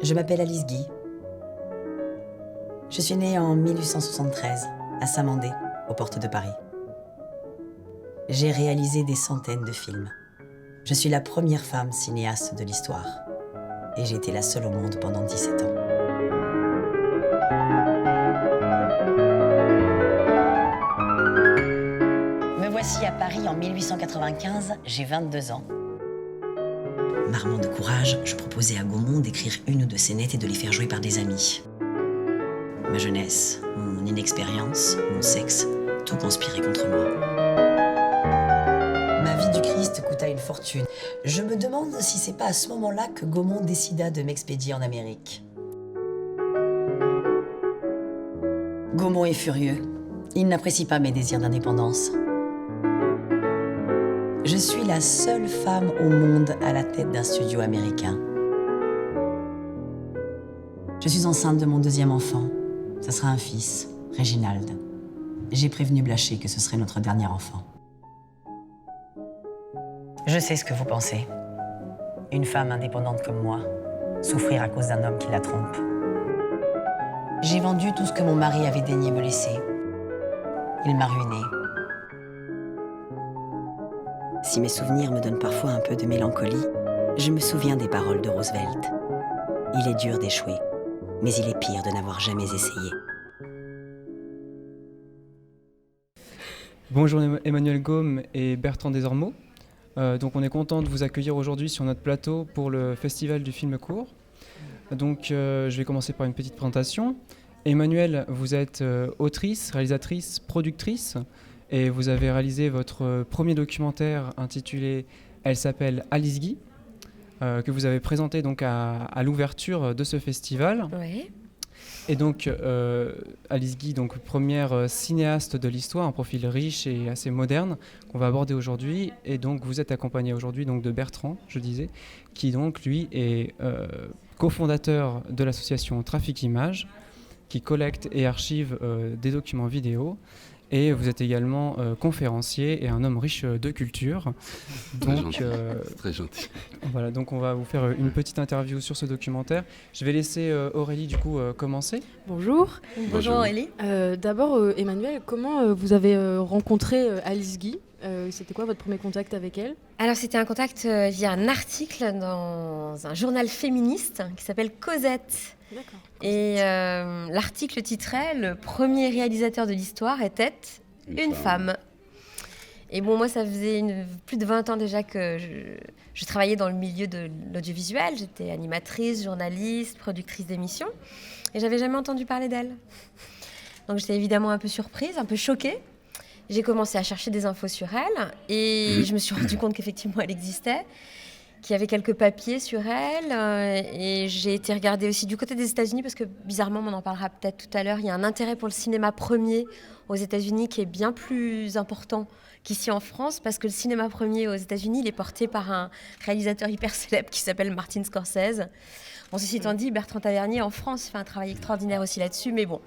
Je m'appelle Alice Guy. Je suis née en 1873, à Saint-Mandé, aux portes de Paris. J'ai réalisé des centaines de films. Je suis la première femme cinéaste de l'histoire. Et j'ai été la seule au monde pendant 17 ans. Me voici à Paris en 1895, j'ai 22 ans. Marmant de courage, je proposais à Gaumont d'écrire une de ses nettes et de les faire jouer par des amis. Ma jeunesse, mon inexpérience, mon sexe, tout conspirait contre moi. Ma vie du Christ coûta une fortune. Je me demande si c'est pas à ce moment-là que Gaumont décida de m'expédier en Amérique. Gaumont est furieux. Il n'apprécie pas mes désirs d'indépendance. Je suis la seule femme au monde à la tête d'un studio américain. Je suis enceinte de mon deuxième enfant. Ce sera un fils, Réginald. J'ai prévenu Blaché que ce serait notre dernier enfant. Je sais ce que vous pensez. Une femme indépendante comme moi, souffrir à cause d'un homme qui la trompe. J'ai vendu tout ce que mon mari avait daigné me laisser. Il m'a ruinée. Si mes souvenirs me donnent parfois un peu de mélancolie, je me souviens des paroles de Roosevelt. Il est dur d'échouer, mais il est pire de n'avoir jamais essayé. Bonjour Emmanuel Gaume et Bertrand Desormeaux. Donc on est content de vous accueillir aujourd'hui sur notre plateau pour le Festival du film court. Donc je vais commencer par une petite présentation. Emmanuel, vous êtes autrice, réalisatrice, productrice et vous avez réalisé votre premier documentaire intitulé « Elle s'appelle Alice Guy », que vous avez présenté donc à l'ouverture de ce festival. Oui. Et donc, Alice Guy, donc première cinéaste de l'histoire, un profil riche et assez moderne qu'on va aborder aujourd'hui. Et donc, vous êtes accompagné aujourd'hui donc de Bertrand, je disais, qui donc lui est cofondateur de l'association Trafic Images, qui collecte et archive des documents vidéo. Et vous êtes également conférencier et un homme riche de culture. Donc, c'est très gentil. Voilà, donc on va vous faire une petite interview sur ce documentaire. Je vais laisser Aurélie du coup commencer. Bonjour. Bonjour Aurélie. D'abord, Emmanuel, comment vous avez rencontré Alice Guy ? C'était quoi votre premier contact avec elle ? Alors c'était un contact via un article dans un journal féministe qui s'appelle Cosette. D'accord. Et l'article titrait « Le premier réalisateur de l'histoire était une femme ». Et bon, moi, ça faisait plus de 20 ans déjà que je travaillais dans le milieu de l'audiovisuel. J'étais animatrice, journaliste, productrice d'émissions. Et j'avais jamais entendu parler d'elle. Donc j'étais évidemment un peu surprise, un peu choquée. J'ai commencé à chercher des infos sur elle. Et je me suis rendu compte qu'effectivement, elle existait, qu'il y avait quelques papiers sur elle. Et j'ai été regarder aussi du côté des États-Unis, parce que bizarrement, on en parlera peut-être tout à l'heure, il y a un intérêt pour le cinéma premier aux États-Unis qui est bien plus important qu'ici en France, parce que le cinéma premier aux États-Unis, il est porté par un réalisateur hyper célèbre qui s'appelle Martin Scorsese. Bon, ceci étant dit, Bertrand Tavernier en France fait un travail extraordinaire aussi là-dessus, mais bon.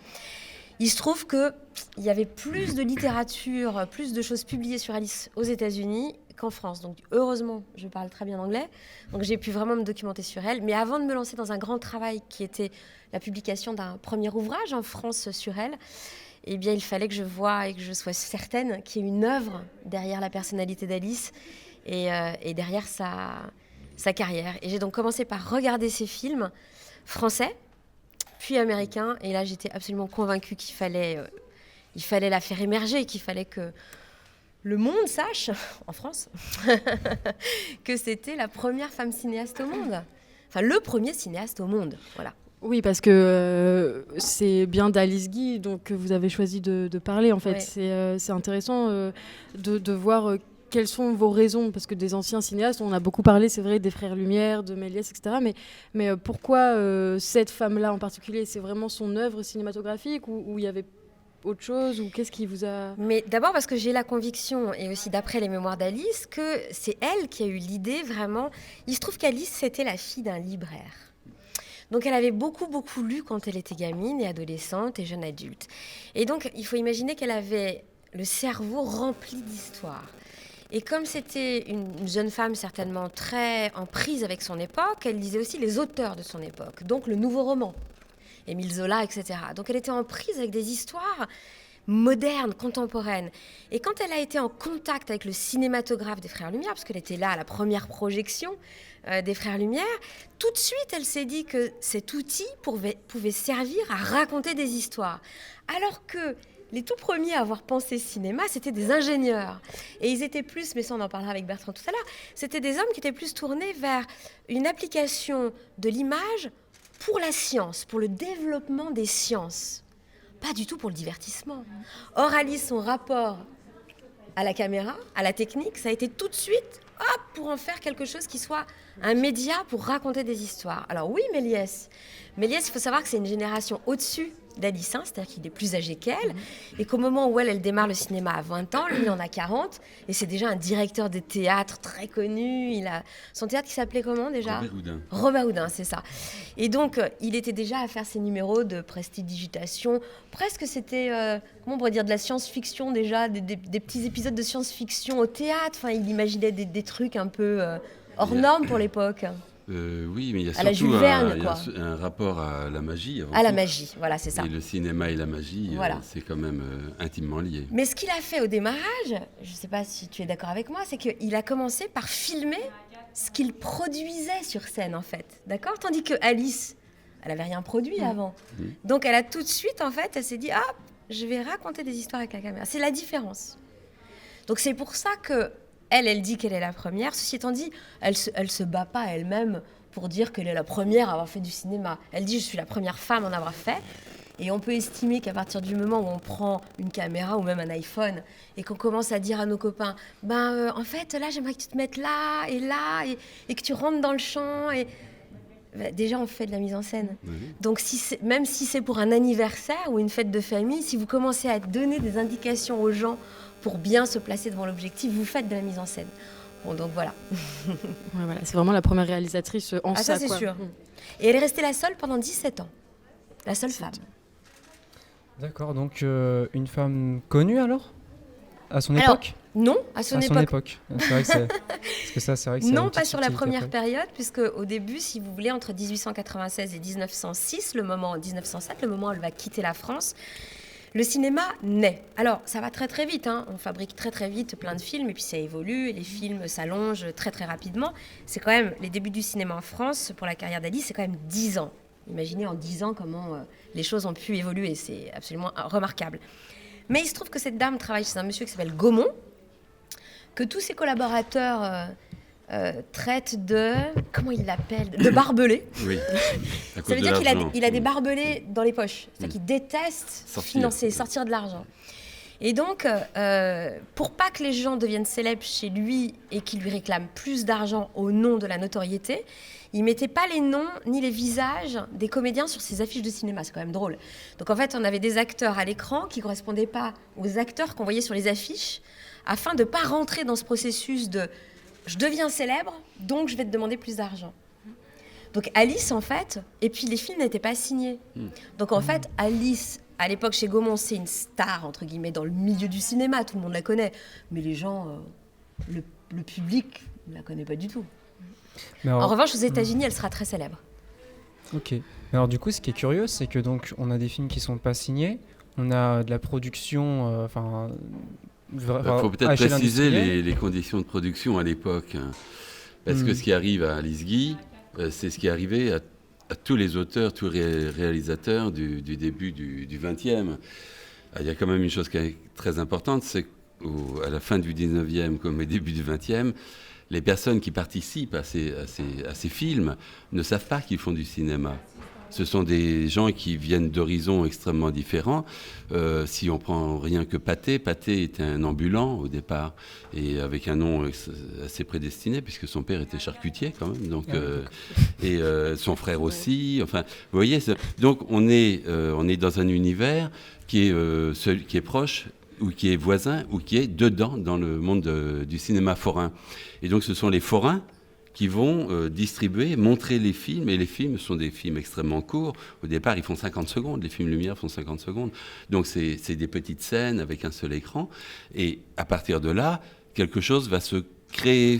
Il se trouve qu'il y avait plus de littérature, plus de choses publiées sur Alice aux États-Unis qu'en France. Donc heureusement, je parle très bien anglais, donc j'ai pu vraiment me documenter sur elle. Mais avant de me lancer dans un grand travail qui était la publication d'un premier ouvrage en France sur elle, eh bien, il fallait que je voie et que je sois certaine qu'il y ait une œuvre derrière la personnalité d'Alice et derrière sa carrière. Et j'ai donc commencé par regarder ses films français, puis américains. Et là, j'étais absolument convaincue qu'il fallait la faire émerger, qu'il fallait que le monde sache, en France, que c'était la première femme cinéaste au monde. Enfin, le premier cinéaste au monde, voilà. Oui, parce que c'est bien d'Alice Guy donc, que vous avez choisi de parler, en fait. Ouais. C'est intéressant de voir quelles sont vos raisons, parce que des anciens cinéastes, on a beaucoup parlé, c'est vrai, des Frères Lumière, de Méliès, etc. Mais pourquoi cette femme-là en particulier ? C'est vraiment son œuvre cinématographique ou il y avait autre chose, ou qu'est-ce qui vous a... Mais d'abord parce que j'ai la conviction, et aussi d'après les mémoires d'Alice, que c'est elle qui a eu l'idée vraiment... Il se trouve qu'Alice, c'était la fille d'un libraire. Donc elle avait beaucoup lu quand elle était gamine et adolescente et jeune adulte. Et donc il faut imaginer qu'elle avait le cerveau rempli d'histoires. Et comme c'était une jeune femme certainement très en prise avec son époque, elle lisait aussi les auteurs de son époque, donc le nouveau roman, Émile Zola, etc. Donc elle était en prise avec des histoires modernes, contemporaines. Et quand elle a été en contact avec le cinématographe des Frères Lumière, parce qu'elle était là à la première projection des Frères Lumière, tout de suite elle s'est dit que cet outil pouvait servir à raconter des histoires. Alors que les tout premiers à avoir pensé cinéma, c'était des ingénieurs. Et ils étaient plus, mais ça on en parlera avec Bertrand tout à l'heure, c'était des hommes qui étaient plus tournés vers une application de l'image pour la science, pour le développement des sciences. Pas du tout pour le divertissement. Or, Alice, son rapport à la caméra, à la technique, ça a été tout de suite, hop, pour en faire quelque chose qui soit un média pour raconter des histoires. Alors oui, Méliès, il faut savoir que c'est une génération au-dessus d'Alice, c'est-à-dire qu'il est plus âgé qu'elle, et qu'au moment où elle démarre le cinéma à 20 ans, lui il en a 40, et c'est déjà un directeur de théâtre très connu. Il a son théâtre qui s'appelait comment déjà ? Robert Houdin, c'est ça. Et donc il était déjà à faire ses numéros de prestidigitation, presque c'était, comment on pourrait dire, de la science-fiction déjà, des petits épisodes de science-fiction au théâtre. Enfin, il imaginait des trucs un peu hors normes pour l'époque. Oui, mais il y a à surtout un rapport à la magie. À la magie, voilà, c'est ça. Et le cinéma et la magie, voilà. C'est quand même intimement lié. Mais ce qu'il a fait au démarrage, je ne sais pas si tu es d'accord avec moi, c'est qu'il a commencé par filmer ce qu'il produisait sur scène, en fait. D'accord ? Tandis que Alice, elle n'avait rien produit avant. Donc elle a tout de suite, en fait, elle s'est dit « Ah, je vais raconter des histoires avec la caméra. » C'est la différence. Donc c'est pour ça que elle dit qu'elle est la première. Ceci étant dit, elle se bat pas elle-même pour dire qu'elle est la première à avoir fait du cinéma. Elle dit « Je suis la première femme à en avoir fait ». Et on peut estimer qu'à partir du moment où on prend une caméra ou même un iPhone et qu'on commence à dire à nos copains « en fait, là, j'aimerais que tu te mettes là et que tu rentres dans le champ. » Et déjà, on fait de la mise en scène. Oui. Donc, même si c'est pour un anniversaire ou une fête de famille, si vous commencez à donner des indications aux gens pour bien se placer devant l'objectif, vous faites de la mise en scène. Bon, donc voilà. Ouais, voilà. C'est vraiment la première réalisatrice en ça. Ça, c'est sûr. Et elle est restée la seule pendant 17 ans. La seule femme. D'accord, donc une femme connue alors ? À son époque ? Non, à son époque. C'est vrai que c'est vrai que c'est non, pas sur la première période, puisque au début, si vous voulez, entre 1896 et 1906, le moment 1907, le moment où elle va quitter la France, le cinéma naît. Alors, ça va très très vite, on fabrique très très vite plein de films, et puis ça évolue, et les films s'allongent très très rapidement. C'est quand même, les débuts du cinéma en France, pour la carrière d'Alice, c'est quand même 10 ans. Imaginez en 10 ans comment les choses ont pu évoluer, c'est absolument remarquable. Mais il se trouve que cette dame travaille chez un monsieur qui s'appelle Gaumont, que tous ses collaborateurs traitent de... Comment il l'appelle ? De barbelé. Oui. Ça veut dire qu'il a des barbelés dans les poches. C'est-à-dire qu'il déteste sortir de l'argent. Et donc, pour pas que les gens deviennent célèbres chez lui et qu'ils lui réclament plus d'argent au nom de la notoriété, il mettait pas les noms ni les visages des comédiens sur ses affiches de cinéma. C'est quand même drôle. Donc en fait, on avait des acteurs à l'écran qui correspondaient pas aux acteurs qu'on voyait sur les affiches, afin de pas rentrer dans ce processus de « je deviens célèbre, donc je vais te demander plus d'argent ». Donc Alice, en fait, et puis les films n'étaient pas signés. Donc en fait, Alice, à l'époque chez Gaumont, c'est une star, entre guillemets, dans le milieu du cinéma, tout le monde la connaît. Mais les gens, le public ne la connaît pas du tout. En revanche, aux États-Unis, elle sera très célèbre. Ok. Alors du coup, ce qui est curieux, c'est que donc on a des films qui sont pas signés, on a de la production, il faut peut-être préciser les conditions de production à l'époque, parce que ce qui arrive à Alice Guy, c'est ce qui est arrivé à tous les auteurs, tous les réalisateurs du début du XXe. Il y a quand même une chose qui est très importante, c'est qu'à la fin du XIXe comme au début du XXe, les personnes qui participent à ces films ne savent pas qu'ils font du cinéma. Ce sont des gens qui viennent d'horizons extrêmement différents. Si on prend rien que Pathé était un ambulant au départ, et avec un nom assez prédestiné, puisque son père était charcutier quand même, donc, et son frère aussi. Enfin, vous voyez, donc on est dans un univers qui est proche, ou qui est voisin, ou qui est dedans dans le monde du cinéma forain. Et donc ce sont les forains qui vont distribuer, montrer les films, et les films sont des films extrêmement courts. Au départ, ils font 50 secondes, les films Lumière font 50 secondes. Donc c'est des petites scènes avec un seul écran, et à partir de là, quelque chose va se créer,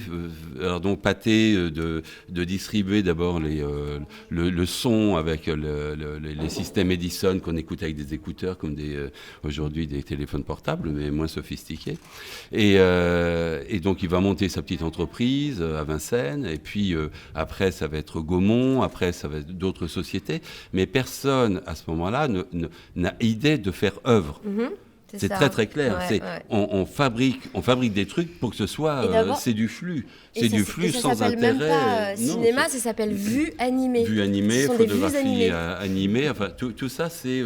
alors donc Pathé de distribuer d'abord le son avec les systèmes Edison qu'on écoute avec des écouteurs comme aujourd'hui des téléphones portables mais moins sophistiqués et donc il va monter sa petite entreprise à Vincennes et puis après ça va être Gaumont, après ça va être d'autres sociétés mais personne à ce moment-là n'a idée de faire œuvre. C'est très très clair. On fabrique des trucs pour que ce soit c'est du flux. C'est du flux sans intérêt. Même pas cinéma, ça s'appelle vue animée. Vue animée, photographie animée. Enfin, tout ça, c'est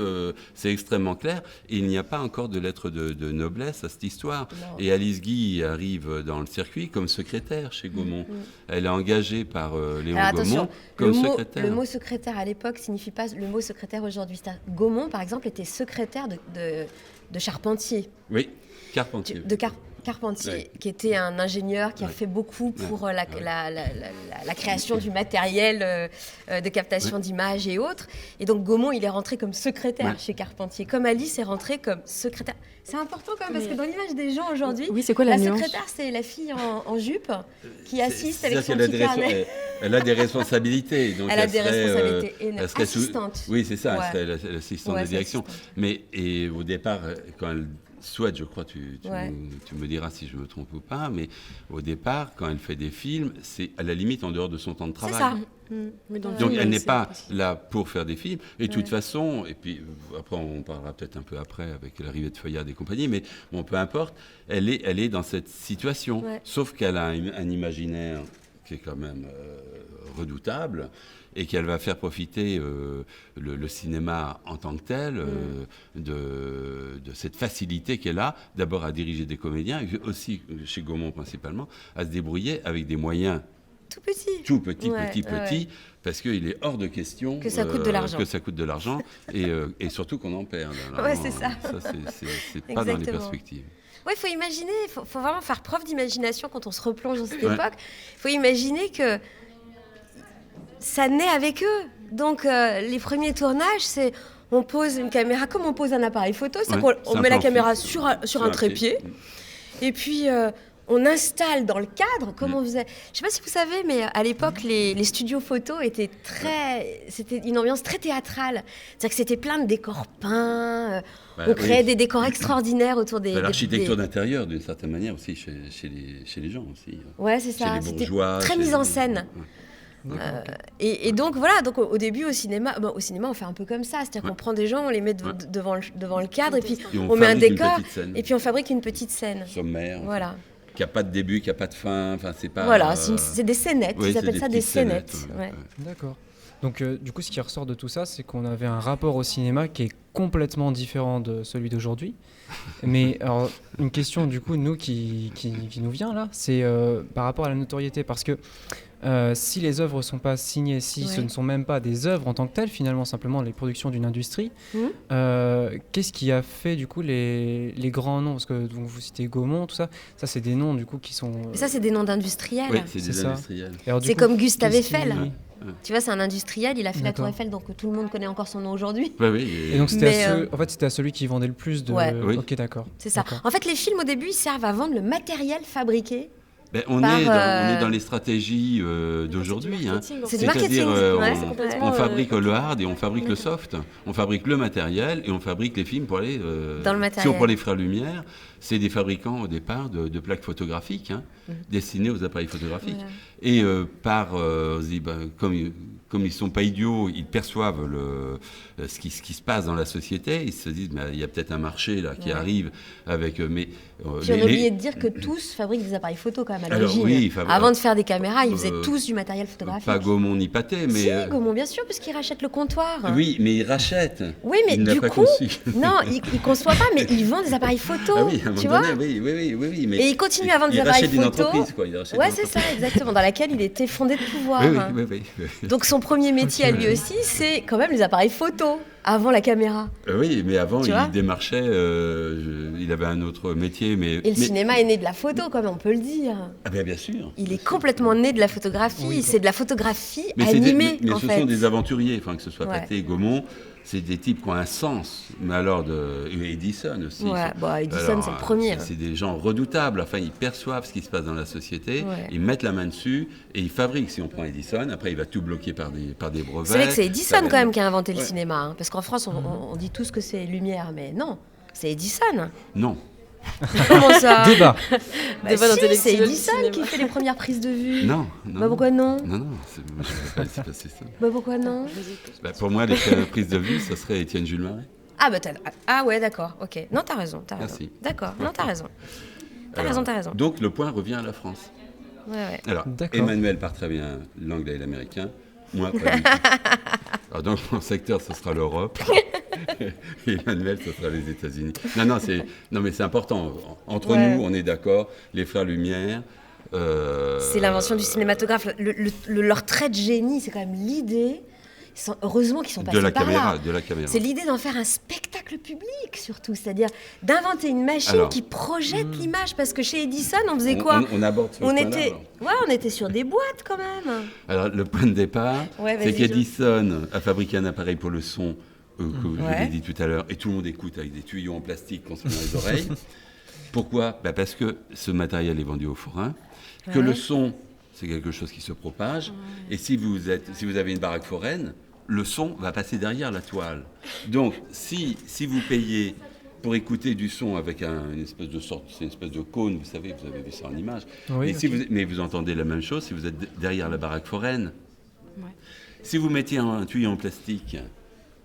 extrêmement clair. Et il n'y a pas encore de lettre de noblesse à cette histoire. Non. Et Alice Guy arrive dans le circuit comme secrétaire chez Gaumont. Elle est engagée par Léon Gaumont comme secrétaire. Le mot secrétaire à l'époque signifie pas le mot secrétaire aujourd'hui. Gaumont, par exemple, était secrétaire de Charpentier. Oui, Carpentier. Carpentier, qui était un ingénieur qui a fait beaucoup pour la création du matériel de captation d'images et autres. Et donc Gaumont, il est rentré comme secrétaire chez Carpentier, comme Alice est rentrée comme secrétaire. C'est important quand même, parce que dans l'image des gens aujourd'hui, c'est quoi la secrétaire, c'est la fille en jupe qui assiste avec son petit carnet. Elle a des responsabilités. Donc elle a des responsabilités énormes. Assistante. Oui, c'est ça, elle serait l'assistante de direction. Mais au départ, quand elle souhaite, je crois, tu me diras si je me trompe ou pas, mais au départ, quand elle fait des films, c'est à la limite en dehors de son temps de travail. C'est ça. Donc elle n'est pas là pour faire des films. Et de toute façon, et puis après on parlera peut-être un peu après avec l'arrivée de Feuillade et compagnie, mais bon, peu importe, elle est dans cette situation. Sauf qu'elle a un imaginaire qui est quand même redoutable et qu'elle va faire profiter le cinéma en tant que tel de cette facilité qu'elle a, d'abord à diriger des comédiens, et aussi chez Gaumont principalement, à se débrouiller avec des moyens tout petit, parce qu'il est hors de question que ça coûte de l'argent, et surtout qu'on en perd. C'est ça. Ça, c'est pas dans les perspectives. Oui, il faut imaginer, il faut vraiment faire preuve d'imagination quand on se replonge dans cette époque. Il faut imaginer que ça naît avec eux. Donc, les premiers tournages, c'est on pose une caméra comme on pose un appareil photo, c'est qu'on met la caméra sur un trépied, et puis on installe dans le cadre, comme on faisait. Je ne sais pas si vous savez, mais à l'époque, les studios photos étaient c'était une ambiance très théâtrale. C'est-à-dire que c'était plein de décors peints. On créait des décors extraordinaires autour des... L'architecture d'intérieur, d'une certaine manière, aussi, chez les gens aussi. Ouais, c'est ça. C'était très mise en scène. Et donc, voilà, donc, au début, au cinéma, on fait un peu comme ça. C'est-à-dire qu'on prend des gens, on les met devant le cadre, et puis on met un décor, et puis on fabrique une petite scène. Sommaire. Voilà. Qui n'a pas de début, qui n'a pas de fin. Enfin, c'est pas. Voilà, c'est des scénettes. Ils appellent ça des scénettes. D'accord. Donc, du coup, ce qui ressort de tout ça, c'est qu'on avait un rapport au cinéma qui est complètement différent de celui d'aujourd'hui. Mais alors, une question, du coup, qui nous vient là, c'est par rapport à la notoriété. Parce que si les œuvres ne sont pas signées, si ce ne sont même pas des œuvres en tant que telles, finalement, simplement les productions d'une industrie, qu'est-ce qui a fait, du coup, les grands noms? Parce que donc, vous citez Gaumont, tout ça, c'est des noms, du coup, qui sont... Ça, c'est des noms d'industriels. Oui, c'est des industriels. C'est comme Gustave Eiffel. Tu vois, c'est un industriel, il a fait la Tour Eiffel, donc tout le monde connaît encore son nom aujourd'hui. Oui. Et donc c'était à celui qui vendait le plus de... Oui. Ok, d'accord. C'est ça. En fait, les films, au début, ils servent à vendre le matériel fabriqué. On est dans les stratégies d'aujourd'hui. C'est du marketing. On fabrique le hard et on fabrique le soft. On fabrique le matériel et on fabrique les films pour aller... dans le matériel. Si on prend les Frères Lumière, c'est des fabricants au départ de plaques photographiques destinées aux appareils photographiques. Et comme ils ne sont pas idiots, ils perçoivent ce qui se passe dans la société. Ils se disent, il y a peut-être un marché là qui arrive avec... J'ai oublié de dire que tous fabriquent des appareils photo quand même à l'origine. Avant de faire des caméras, ils faisaient tous du matériel photographique. Pas Gaumont ni Pathé, mais... Si, Gaumont, bien sûr, puisqu'ils rachètent le comptoir. Oui, mais ils rachètent. Oui, mais du coup... Non, ils ne conçoivent pas, mais ils vendent des appareils photo. Ah oui, à un moment donné, oui. Mais et ils continuent à vendre des appareils photo. Ils rachètent une entreprise, quoi. Ouais, c'est ça, exactement, dans laquelle il était fondé de pouvoir. Oui. Donc son premier métier à lui aussi, c'est quand même les appareils photo, avant la caméra. Oui, mais avant, il démarchait, il avait un autre métier. Et le cinéma est né de la photo, quand même, on peut le dire. Ah bien sûr. Il est complètement né de la photographie, c'est de la photographie animée, mais ce sont des aventuriers, que ce soit Pathé, Gaumont. c'est des types qui ont un sens. Mais alors, Edison aussi. Ouais, Edison, c'est le premier. C'est des gens redoutables. Enfin, ils perçoivent ce qui se passe dans la société, ils mettent la main dessus et ils fabriquent. Si on prend Edison, après, il va tout bloquer par des brevets. C'est vrai que c'est Edison quand même qui a inventé le cinéma. Hein, parce qu'en France, on dit tous que c'est Lumière, mais non, c'est Edison. Non. Comment ça? Débat. C'est Edison qui fait les premières prises de vue. Non. Pourquoi non? Non, moi, je ne vais pas laisser passer ça. Pourquoi non? Pour moi, les prises de vue, ça serait Étienne Jules Marais. Ouais, d'accord, ok. Non, t'as raison. Merci. D'accord, non, t'as raison. T'as raison. Donc, le point revient à la France. Ouais. Alors, Emmanuel part très bien l'anglais et l'américain. Moi, pas du tout. Alors, donc, mon secteur, ce sera l'Europe. Et Emmanuel, ce sera les États-Unis. Non, mais c'est important. Entre nous, on est d'accord. Les frères Lumière. C'est l'invention du cinématographe. Leur trait de génie, c'est quand même l'idée. Heureusement qu'ils sont passés par là. De la caméra. C'est l'idée d'en faire un spectacle public, surtout. C'est-à-dire d'inventer une machine qui projette l'image. Parce que chez Edison, on faisait quoi? On aborde ce point-là. On était sur des boîtes, quand même. Alors, le point de départ, c'est qu'Edison a fabriqué un appareil pour le son, que je l'ai dit tout à l'heure, et tout le monde écoute avec des tuyaux en plastique qu'on se met dans les oreilles. Pourquoi? Parce que ce matériel est vendu aux forains, que le son, c'est quelque chose qui se propage, et si vous avez une baraque foraine, le son va passer derrière la toile. Donc, si vous payez pour écouter du son avec une espèce de cône, vous savez, vous avez vu ça en image, mais vous entendez la même chose si vous êtes derrière la baraque foraine. Ouais. Si vous mettiez un tuyau en plastique,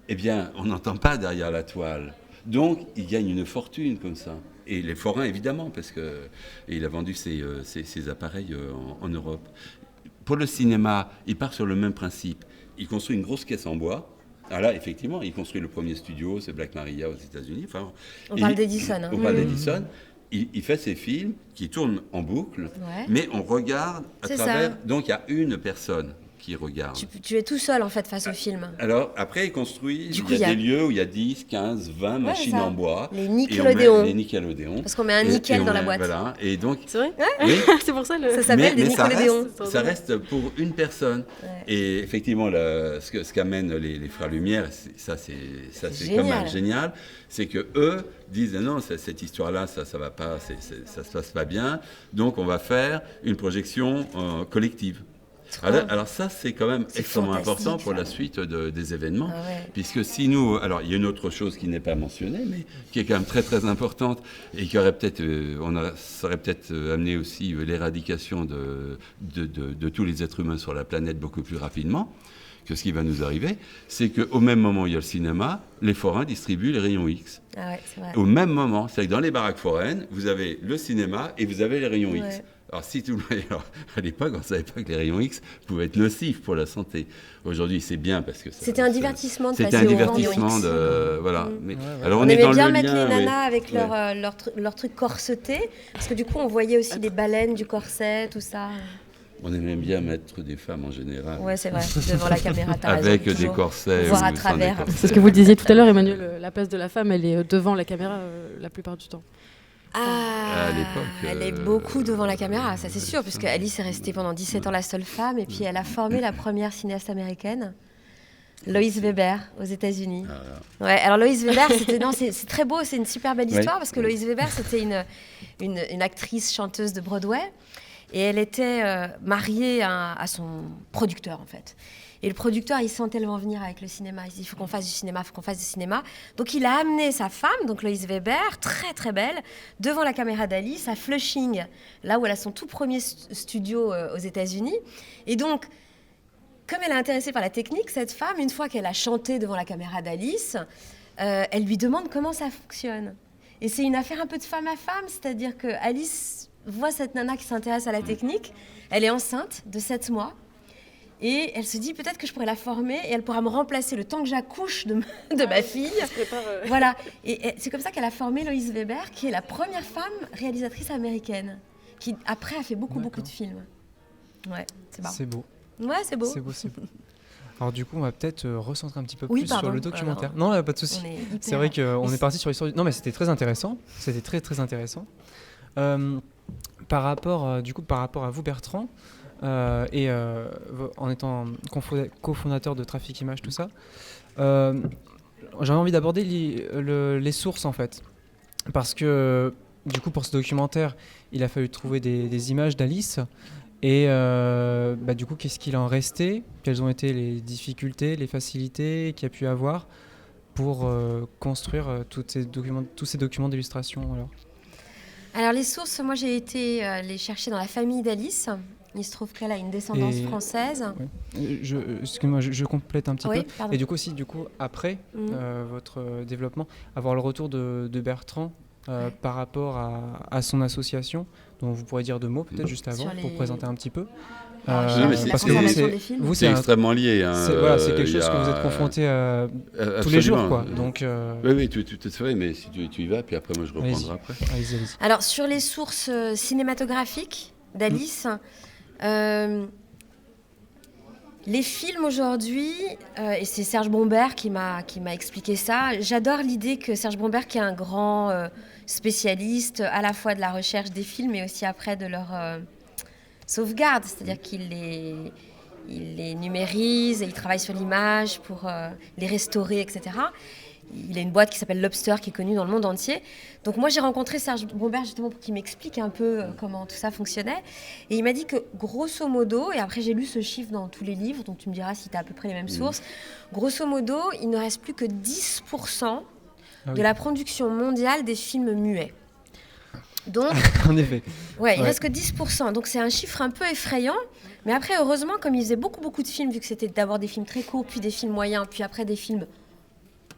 eh bien, on n'entend pas derrière la toile. Donc, il gagne une fortune comme ça. Et les forains, évidemment, parce qu'il a vendu ses appareils en Europe. Pour le cinéma, il part sur le même principe. Il construit une grosse caisse en bois. Alors là, effectivement, il construit le premier studio, c'est Black Maria aux États-Unis. Enfin, on parle d'Edison. On parle d'Edison. Il fait ses films qui tournent en boucle, mais on regarde à travers. Donc, il y a une personne qui regarde. Tu es tout seul, en fait, face au film. Alors, après, il construit. Il y a des lieux où il y a 10, 15, 20 machines en bois. Les Nickelodeon. Les Nickelodeon. Parce qu'on met un nickel dans la boîte. Voilà. Et donc, c'est vrai? Oui. C'est pour ça ça s'appelle des Nickelodeon. Ça reste pour une personne. Ouais. Et effectivement, ce qu'amènent les frères Lumière, c'est quand même génial. C'est que eux disent non, cette histoire-là, ça va pas, ça se passe pas bien. Donc, on va faire une projection collective. Alors ça, c'est quand même extrêmement important pour la suite des événements, puisque si nous... Alors, il y a une autre chose qui n'est pas mentionnée, mais qui est quand même très, très importante, et qui aurait peut-être... ça aurait peut-être amené aussi l'éradication de tous les êtres humains sur la planète beaucoup plus rapidement que ce qui va nous arriver, c'est qu'au même moment où il y a le cinéma, les forains distribuent les rayons X. Ah ouais, c'est vrai. Au même moment, c'est-à-dire que dans les baraques foraines, vous avez le cinéma et vous avez les rayons X. Alors, à l'époque, on ne savait pas que les rayons X pouvaient être nocifs pour la santé. Aujourd'hui, c'est bien parce que c'était un divertissement de passer aux rayons X. Voilà. Mais, alors, on aimait bien mettre les nanas avec leur truc corseté, parce que du coup, on voyait aussi les baleines du corset, tout ça. On aimait bien mettre des femmes en général. Ouais, c'est vrai, devant la caméra. Avec des corsets. Voir à travers. C'est ce que vous disiez tout à l'heure, Emmanuel. La place de la femme, elle est devant la caméra la plupart du temps. À l'époque, elle est beaucoup devant la caméra, ça c'est sûr, puisque Alice est restée pendant 17 ans la seule femme, et puis elle a formé la première cinéaste américaine, Lois Weber, aux États-Unis. Ouais, alors Lois Weber, c'est très beau, c'est une super belle histoire, parce que Lois Weber, c'était une actrice chanteuse de Broadway, et elle était mariée à son producteur, en fait. Et le producteur, il sent tellement venir avec le cinéma. Il dit, il faut qu'on fasse du cinéma, il faut qu'on fasse du cinéma. Donc, il a amené sa femme, donc Lois Weber, très, très belle, devant la caméra d'Alice, à Flushing, là où elle a son tout premier studio aux États-Unis. Et donc, comme elle est intéressée par la technique, cette femme, une fois qu'elle a chanté devant la caméra d'Alice, elle lui demande comment ça fonctionne. Et c'est une affaire un peu de femme à femme, c'est-à-dire que Alice voit cette nana qui s'intéresse à la technique. Elle est enceinte de 7 mois. Et elle se dit, peut-être que je pourrais la former et elle pourra me remplacer le temps que j'accouche de ma fille. Voilà. Et c'est comme ça qu'elle a formé Lois Weber, qui est la première femme réalisatrice américaine, qui après a fait beaucoup de films. Ouais, c'est beau. C'est beau. Ouais, c'est beau. C'est beau. Alors du coup, on va peut-être recentrer un petit peu plus sur le documentaire. Non, pas de souci. C'est vrai qu'on est parti sur l'histoire. Non, mais c'était très intéressant. C'était très, très intéressant. Par rapport à vous, Bertrand, en étant cofondateur de Trafic Image, tout ça, j'avais envie d'aborder les sources en fait. Parce que du coup pour ce documentaire, il a fallu trouver des images d'Alice. Et du coup, qu'est-ce qu'il en restait ? Quelles ont été les difficultés, les facilités qu'il y a pu avoir pour construire tous ces documents d'illustration alors les sources, moi j'ai été les chercher dans la famille d'Alice. Il se trouve qu'elle a une descendance française. Oui. Excuse-moi, je complète un petit peu. Pardon. Et du coup, après votre développement, avoir le retour de Bertrand par rapport à son association, dont vous pourrez dire deux mots peut-être juste avant pour présenter un petit peu. Parce que vous c'est extrêmement lié. Hein, c'est quelque chose que vous êtes confronté tous les jours, quoi. Donc, oui, tout est vrai, mais si tu y vas, puis après moi je reprendrai après. Allez-y. Alors sur les sources cinématographiques d'Alice, les films aujourd'hui, et c'est Serge Bombert qui m'a expliqué ça. J'adore l'idée que Serge Bombert, qui est un grand spécialiste à la fois de la recherche des films, mais aussi après de leur sauvegarde, c'est-à-dire qu'il les numérise et il travaille sur l'image pour les restaurer, etc. Il a une boîte qui s'appelle Lobster qui est connue dans le monde entier. Donc moi j'ai rencontré Serge Bombert justement pour qu'il m'explique un peu comment tout ça fonctionnait. Et il m'a dit que grosso modo, et après j'ai lu ce chiffre dans tous les livres, donc tu me diras si tu as à peu près les mêmes sources, grosso modo il ne reste plus que 10% de la production mondiale des films muets. Donc, en effet. Ouais, il reste que 10%. Donc c'est un chiffre un peu effrayant. Mais après, heureusement, comme il faisait beaucoup de films, vu que c'était d'abord des films très courts, puis des films moyens, puis après des films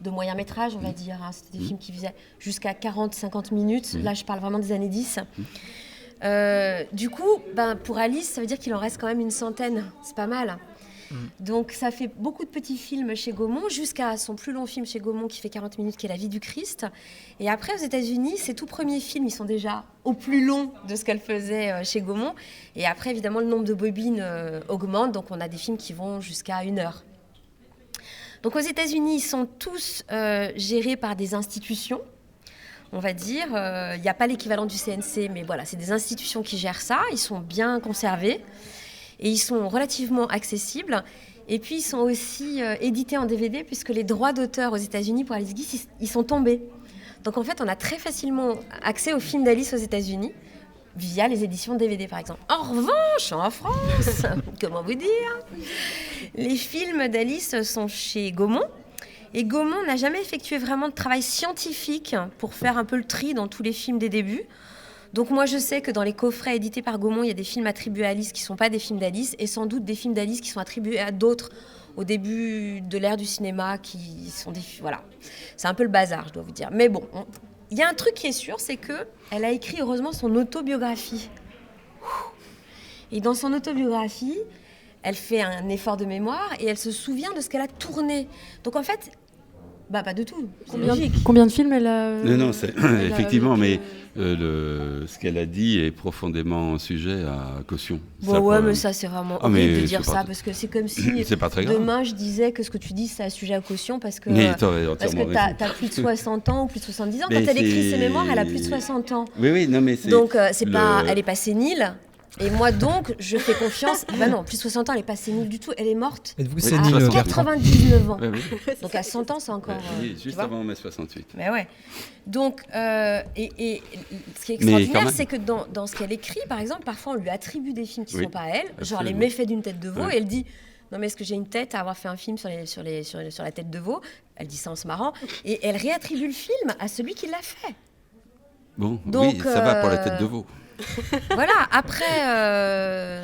de moyen métrage, on va dire. Hein. C'était des films qui faisaient jusqu'à 40-50 minutes. Là, je parle vraiment des années 10. Du coup, pour Alice, ça veut dire qu'il en reste quand même une centaine. C'est pas mal. Donc ça fait beaucoup de petits films chez Gaumont, jusqu'à son plus long film chez Gaumont qui fait 40 minutes, qui est La vie du Christ. Et après, aux États-Unis, ses tout premiers films, ils sont déjà au plus long de ce qu'elle faisait chez Gaumont. Et après, évidemment, le nombre de bobines augmente, donc on a des films qui vont jusqu'à 1 heure. Donc aux États-Unis, ils sont tous gérés par des institutions, on va dire. Il n'y a pas l'équivalent du CNC, mais voilà, c'est des institutions qui gèrent ça. Ils sont bien conservés. Et ils sont relativement accessibles. Et puis, ils sont aussi édités en DVD, puisque les droits d'auteur aux États-Unis pour Alice Guy, ils sont tombés. Donc, en fait, on a très facilement accès aux films d'Alice aux États-Unis, via les éditions DVD, par exemple. En revanche, en France, comment vous dire, les films d'Alice sont chez Gaumont. Et Gaumont n'a jamais effectué vraiment de travail scientifique pour faire un peu le tri dans tous les films des débuts. Donc moi, je sais que dans les coffrets édités par Gaumont, il y a des films attribués à Alice qui ne sont pas des films d'Alice, et sans doute des films d'Alice qui sont attribués à d'autres au début de l'ère du cinéma, qui sont des... Voilà, c'est un peu le bazar, je dois vous dire. Mais bon, il y a un truc qui est sûr, c'est qu'elle a écrit, heureusement, son autobiographie. Et dans son autobiographie, elle fait un effort de mémoire, et elle se souvient de ce qu'elle a tourné. Donc en fait... pas de tout. Combien de films elle a Non, c'est effectivement, mais ce qu'elle a dit est profondément sujet à caution. Mais ça, c'est vraiment horrible de dire ça, parce que c'est comme si c'est pas très grave. Demain, je disais que ce que tu dis, c'est à sujet à caution, parce que t'as plus de 60 ans ou plus de 70 ans. Quand elle écrit ses mémoires, elle a plus de 60 ans. Oui, non, mais c'est... Donc, elle n'est pas sénile. Et moi, donc, je fais confiance. Non, plus de 60 ans, elle n'est pas sénile du tout. Elle est morte à 99 ans. Oui. Donc, à 100 ans, c'est encore... juste avant mai 68. Mais ouais. Donc, et ce qui est extraordinaire, c'est que dans ce qu'elle écrit, par exemple, parfois, on lui attribue des films qui ne sont pas à elle, genre Les méfaits d'une tête de veau, et elle dit... Non, mais est-ce que j'ai une tête à avoir fait un film sur la tête de veau ? Elle dit ça en se marrant. Et elle réattribue le film à celui qui l'a fait. Bon, donc, oui, ça va pour la tête de veau. Voilà, après,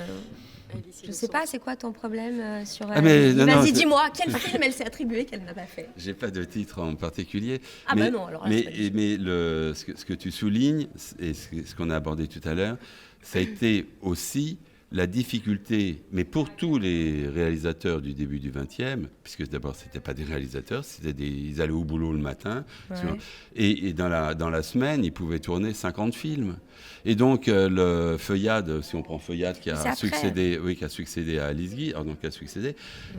je sais pas, c'est quoi ton problème sur... Vas-y, dis-moi, quel film elle s'est attribué qu'elle n'a pas fait ? J'ai pas de titre en particulier. Non, alors là, ce que tu soulignes, et ce qu'on a abordé tout à l'heure, ça a été aussi la difficulté, mais pour tous les réalisateurs du début du XXe, puisque d'abord c'était pas des réalisateurs, ils allaient au boulot le matin, et dans la semaine ils pouvaient tourner 50 films. Et donc le Feuillade, si on prend Feuillade qui a succédé à Alice Guy,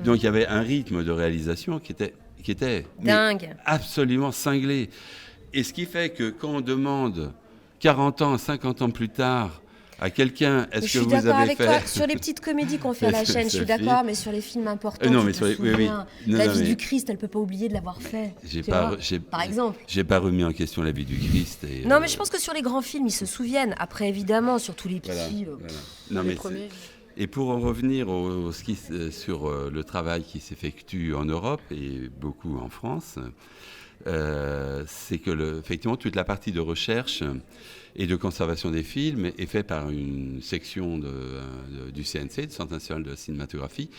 donc il y avait un rythme de réalisation qui était dingue, absolument cinglé. Et ce qui fait que quand on demande 40 ans, 50 ans plus tard À quelqu'un, est-ce que vous avez fait... Je suis d'accord avec toi. Sur les petites comédies qu'on fait à la chaîne, je suis d'accord, mais sur les films importants, non, mais sur La vie du Christ, elle peut pas oublier de l'avoir fait. Par exemple. J'ai pas remis en question La vie du Christ. Non, mais je pense que sur les grands films, ils se souviennent. Après, évidemment, sur tous les petits... Non, mais premiers... Et pour en revenir sur le travail qui s'effectue en Europe et beaucoup en France, c'est que effectivement toute la partie de recherche et de conservation des films est faite par une section du CNC, du Centre national de cinématographie,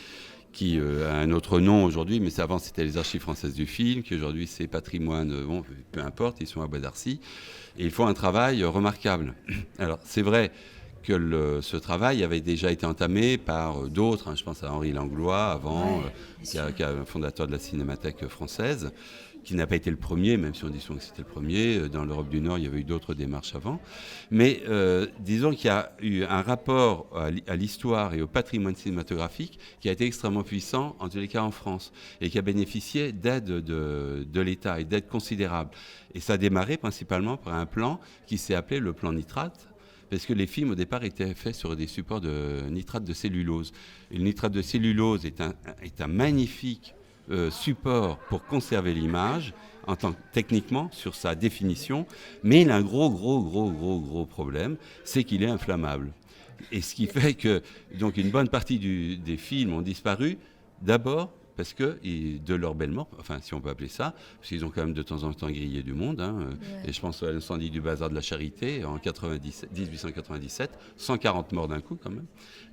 qui a un autre nom aujourd'hui, mais avant c'était les Archives françaises du film, qui aujourd'hui c'est Patrimoine, bon, peu importe, ils sont à Bois d'Arcy, et ils font un travail remarquable. Alors c'est vrai que ce travail avait déjà été entamé par d'autres, je pense à Henri Langlois avant, qui est un fondateur de la Cinémathèque française, qui n'a pas été le premier, même si on dit souvent que c'était le premier. Dans l'Europe du Nord, il y avait eu d'autres démarches avant. Mais disons qu'il y a eu un rapport à l'histoire et au patrimoine cinématographique qui a été extrêmement puissant, en tous les cas en France, et qui a bénéficié d'aide de l'État et d'aide considérable. Et ça a démarré principalement par un plan qui s'est appelé le plan nitrate, parce que les films, au départ, étaient faits sur des supports de nitrate de cellulose. Et le nitrate de cellulose est un magnifique support pour conserver l'image, techniquement, sur sa définition, mais il a un gros problème, c'est qu'il est inflammable. Et ce qui fait que donc, une bonne partie des films ont disparu, d'abord parce que de leur belle mort, enfin si on peut appeler ça, parce qu'ils ont quand même de temps en temps grillé du monde, et je pense à l'incendie du bazar de la Charité en 1897, 140 morts d'un coup quand même,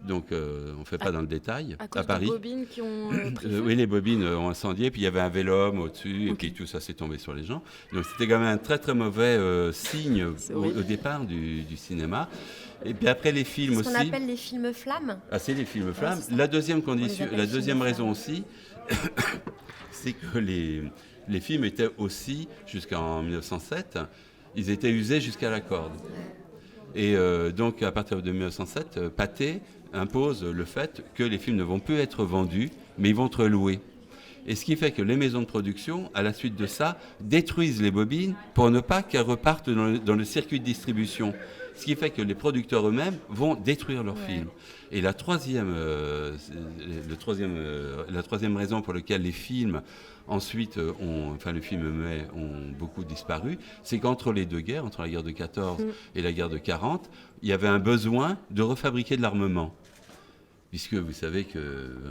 donc on ne fait pas dans le détail, à Paris. Les bobines qui ont oui, les bobines ont incendié, puis il y avait un vélum au-dessus, et puis tout ça s'est tombé sur les gens, donc c'était quand même un très mauvais signe au départ du cinéma. Et puis après les films aussi. Ce qu'on appelle les films flammes. Ah, c'est les films flammes. La deuxième raison aussi, c'est que les films étaient aussi, jusqu'en 1907, ils étaient usés jusqu'à la corde. Et donc à partir de 1907, Pathé impose le fait que les films ne vont plus être vendus, mais ils vont être loués. Et ce qui fait que les maisons de production, à la suite de ça, détruisent les bobines pour ne pas qu'elles repartent dans le circuit de distribution. Ce qui fait que les producteurs eux-mêmes vont détruire leurs films. Et la troisième raison pour laquelle les films ensuite les films muets ont beaucoup disparu, c'est qu'entre les deux guerres, entre la guerre de 14 et la guerre de 40, il y avait un besoin de refabriquer de l'armement. Puisque vous savez qu'il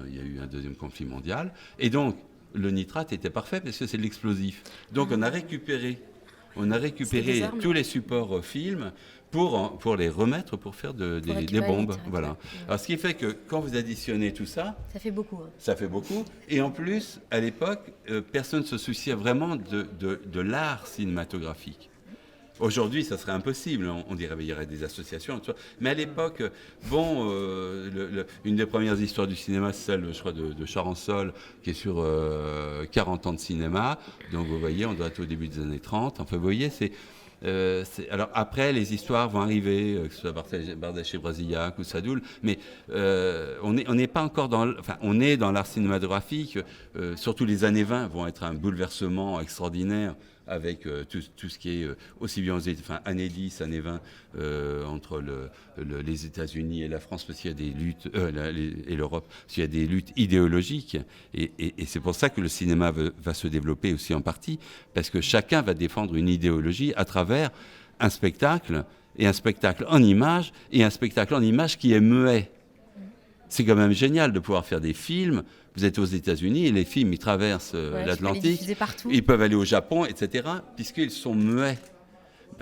y a eu un deuxième conflit mondial. Et donc, le nitrate était parfait parce que c'est de l'explosif. Donc, on a récupéré tous les supports films pour les remettre, pour faire des bombes. Voilà. Alors, ce qui fait que quand vous additionnez tout ça... Ça fait beaucoup. Ça fait beaucoup. Et en plus, à l'époque, personne ne se souciait vraiment de l'art cinématographique. Aujourd'hui, ça serait impossible. On dirait qu'il y aurait des associations. Mais à l'époque, une des premières histoires du cinéma, c'est celle, je crois, de Charançol, qui est sur 40 ans de cinéma. Donc, vous voyez, on doit être au début des années 30. Enfin, vous voyez, alors après, les histoires vont arriver, que ce soit Bardèche et Brasillac ou Sadoul, mais on n'est pas encore on est dans l'art cinématographique. Surtout les années 20 vont être un bouleversement extraordinaire avec tout ce qui est aussi bien années 10, années 20, entre les États-Unis et la France, parce qu'il y a des luttes, et l'Europe, parce qu'il y a des luttes idéologiques. Et c'est pour ça que le cinéma va se développer aussi en partie, parce que chacun va défendre une idéologie à travers un spectacle, et un spectacle en images, et un spectacle en images qui est muet. C'est quand même génial de pouvoir faire des films. Vous êtes aux États-Unis et les films, ils traversent l'Atlantique. Ils peuvent aller au Japon, etc., puisqu'ils sont muets.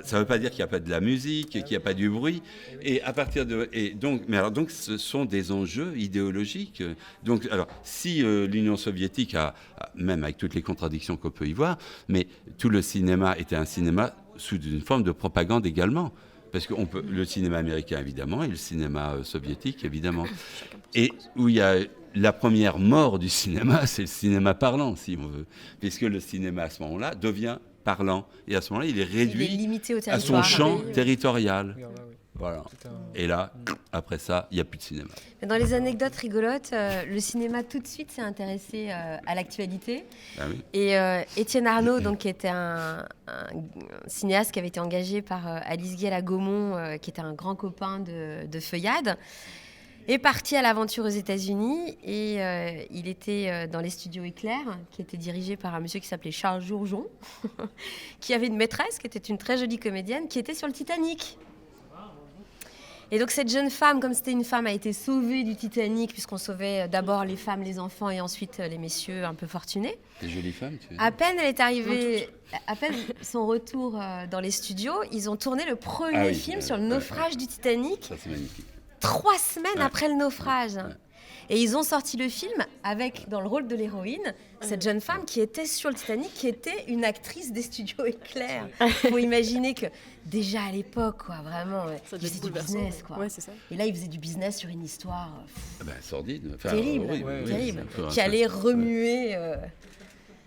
Ça ne veut pas dire qu'il n'y a pas de la musique, qu'il n'y a pas du bruit. Et à partir donc, ce sont des enjeux idéologiques. Donc, alors, si l'Union soviétique même avec toutes les contradictions qu'on peut y voir, mais tout le cinéma était un cinéma sous une forme de propagande également. Parce que le cinéma américain, évidemment, et le cinéma soviétique, évidemment. Et où il y a la première mort du cinéma, c'est le cinéma parlant, si on veut. Puisque le cinéma, à ce moment-là, devient parlant. Et à ce moment-là, il est réduit à son champ territorial. Voilà. Et là, après ça, il n'y a plus de cinéma. Dans les anecdotes rigolotes, le cinéma tout de suite s'est intéressé à l'actualité. Ah oui. Et Étienne Arnaud, donc, qui était un cinéaste qui avait été engagé par Alice Guy à la Gaumont, qui était un grand copain de Feuillade, est parti à l'aventure aux États-Unis et il était dans les studios Éclair, qui étaient dirigés par un monsieur qui s'appelait Charles Jourjon, qui avait une maîtresse qui était une très jolie comédienne, qui était sur le Titanic. Et donc cette jeune femme, comme c'était une femme, a été sauvée du Titanic, puisqu'on sauvait d'abord les femmes, les enfants et ensuite les messieurs un peu fortunés. Des jolies femmes, tu veux dire. À peine elle est arrivée, à peine son retour dans les studios, ils ont tourné le premier film sur le naufrage du Titanic. Ça, c'est magnifique. 3 semaines après le naufrage. Et ils ont sorti le film avec, dans le rôle de l'héroïne, cette jeune femme qui était sur le Titanic, qui était une actrice des studios Éclair. Il faut imaginer que déjà à l'époque, quoi, vraiment, ils faisaient du business. Quoi. Ouais, c'est ça. Et là, ils faisaient du business sur une histoire Sordide. terrible, terrible. qui allait remuer...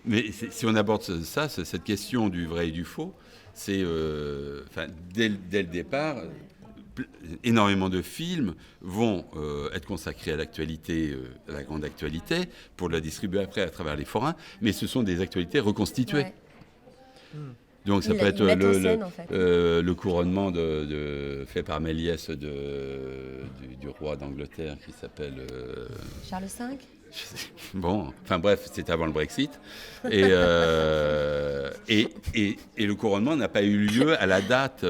Mais si on aborde ça, cette question du vrai et du faux, c'est dès le départ... énormément de films vont être consacrés à l'actualité, à la grande actualité, pour la distribuer après à travers les forains, mais ce sont des actualités reconstituées. Ouais. Donc ça peut être le couronnement fait par Méliès du roi d'Angleterre qui s'appelle... Charles V. Bon, enfin bref, c'était avant le Brexit. Et le couronnement n'a pas eu lieu à la date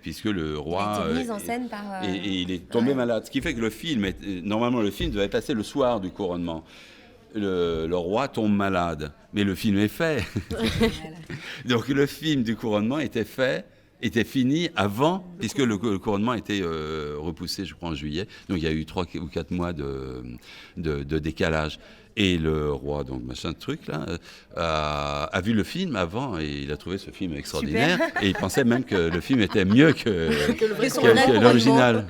puisque le roi... Il a été mis en scène par... Et il est tombé malade. Ce qui fait que normalement le film devait passer le soir du couronnement. Le roi tombe malade, mais le film est fait. Donc le film du couronnement était fini avant, puisque le couronnement était repoussé, je crois, en juillet. Donc il y a eu 3 ou 4 mois de décalage. Et le roi, donc machin de truc, là, a vu le film avant et il a trouvé ce film extraordinaire. Super. Et il pensait même que le film était mieux que l'original.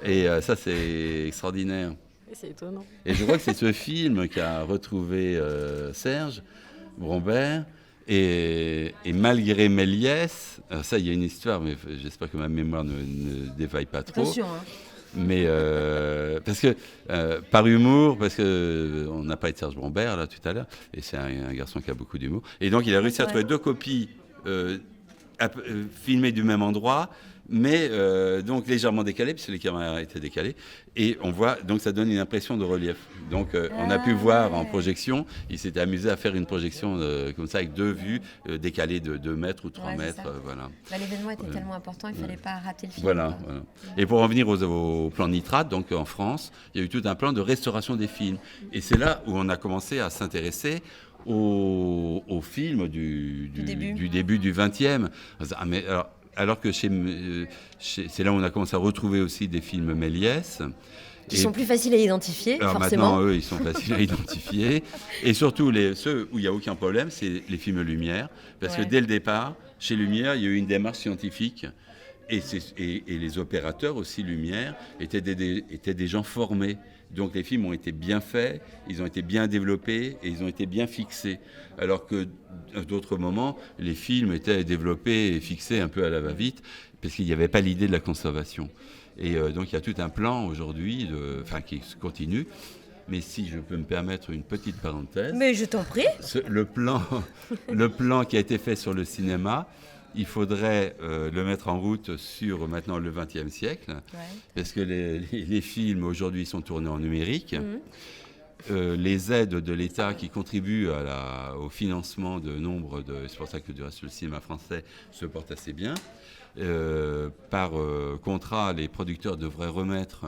Et ça, c'est extraordinaire. C'est étonnant. Et je crois que c'est ce film qu'a retrouvé Serge Brombert. Et malgré Méliès, ça, il y a une histoire, mais j'espère que ma mémoire ne défaille pas trop. Attention, hein. Mais parce que par humour, parce que on n'a pas été Serge Brombert là tout à l'heure, et c'est un garçon qui a beaucoup d'humour. Et donc il a réussi à trouver 2 copies filmées du même endroit, mais donc légèrement décalées, puisque les caméras étaient décalées. Et on voit, donc ça donne une impression de relief. Donc on a pu voir en projection, il s'était amusé à faire une projection comme ça, avec 2 vues décalées de 2 mètres ou 3 mètres. Voilà. L'événement était tellement important, il ne fallait pas rater le film. Voilà. Et pour revenir au plan Nitrate, donc en France, il y a eu tout un plan de restauration des films. Et c'est là où on a commencé à s'intéresser aux films du début du XXe. Alors que c'est là où on a commencé à retrouver aussi des films Méliès. Qui sont plus faciles à identifier, alors forcément. Maintenant, eux, ils sont faciles à identifier. Et surtout, ceux où il n'y a aucun problème, c'est les films Lumière. Parce que dès le départ, chez Lumière, il y a eu une démarche scientifique. Et les opérateurs aussi, Lumière, étaient des gens formés. Donc les films ont été bien faits, ils ont été bien développés et ils ont été bien fixés. Alors que d'autres moments, les films étaient développés et fixés un peu à la va-vite, parce qu'il n'y avait pas l'idée de la conservation. Et donc il y a tout un plan aujourd'hui, qui se continue. Mais si je peux me permettre une petite parenthèse... Mais je t'en prie. Le plan qui a été fait sur le cinéma, il faudrait le mettre en route sur maintenant le XXe siècle, parce que les films aujourd'hui sont tournés en numérique. Les aides de l'État qui contribuent au financement de nombre de... C'est pour ça que du reste le cinéma français se porte assez bien. Par contrat, les producteurs devraient remettre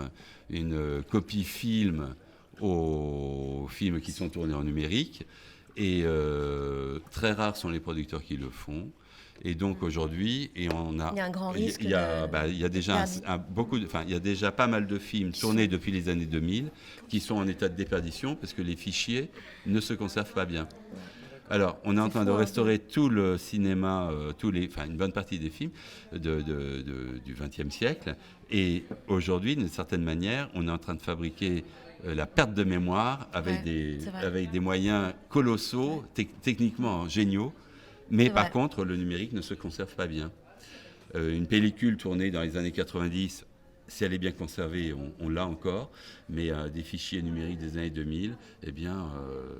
une copie film aux films qui sont tournés en numérique. Et très rares sont les producteurs qui le font. Et donc aujourd'hui, il y a un grand risque. Il y a déjà il y a déjà pas mal de films tournés depuis les années 2000 qui sont en état de déperdition parce que les fichiers ne se conservent pas bien. Alors, on est en train de restaurer tout le cinéma, une bonne partie des films du XXe siècle. Et aujourd'hui, d'une certaine manière, on est en train de fabriquer la perte de mémoire avec des moyens colossaux, techniquement géniaux. Mais par contre, le numérique ne se conserve pas bien. Une pellicule tournée dans les années 90, si elle est bien conservée, on l'a encore, mais des fichiers numériques des années 2000, eh bien,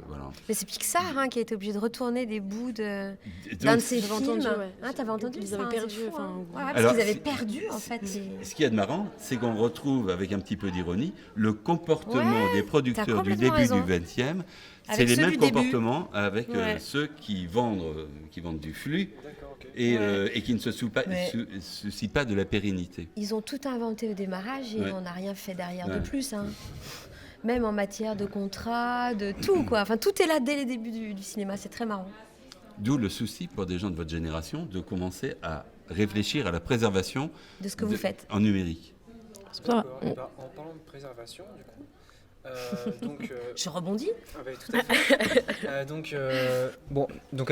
voilà. Mais c'est Pixar qui a été obligé de retourner des bouts d'un de ses films. T'avais entendu ils ça, avaient perdu. Parce qu'ils avaient perdu, en fait. Ce qu'il y a de marrant, c'est qu'on retrouve, avec un petit peu d'ironie, le comportement des producteurs du début du XXe. C'est les mêmes comportements avec ceux qui vendent du flux. Et qui ne se soucient pas de la pérennité. Ils ont tout inventé au démarrage et on n'a rien fait derrière de plus. Même en matière de contrat, de tout, quoi. Enfin, tout est là dès les débuts du cinéma, c'est très marrant. D'où le souci pour des gens de votre génération de commencer à réfléchir à la préservation de ce que vous faites en numérique. En parlant de préservation, du coup, je rebondis. Tout à fait. Donc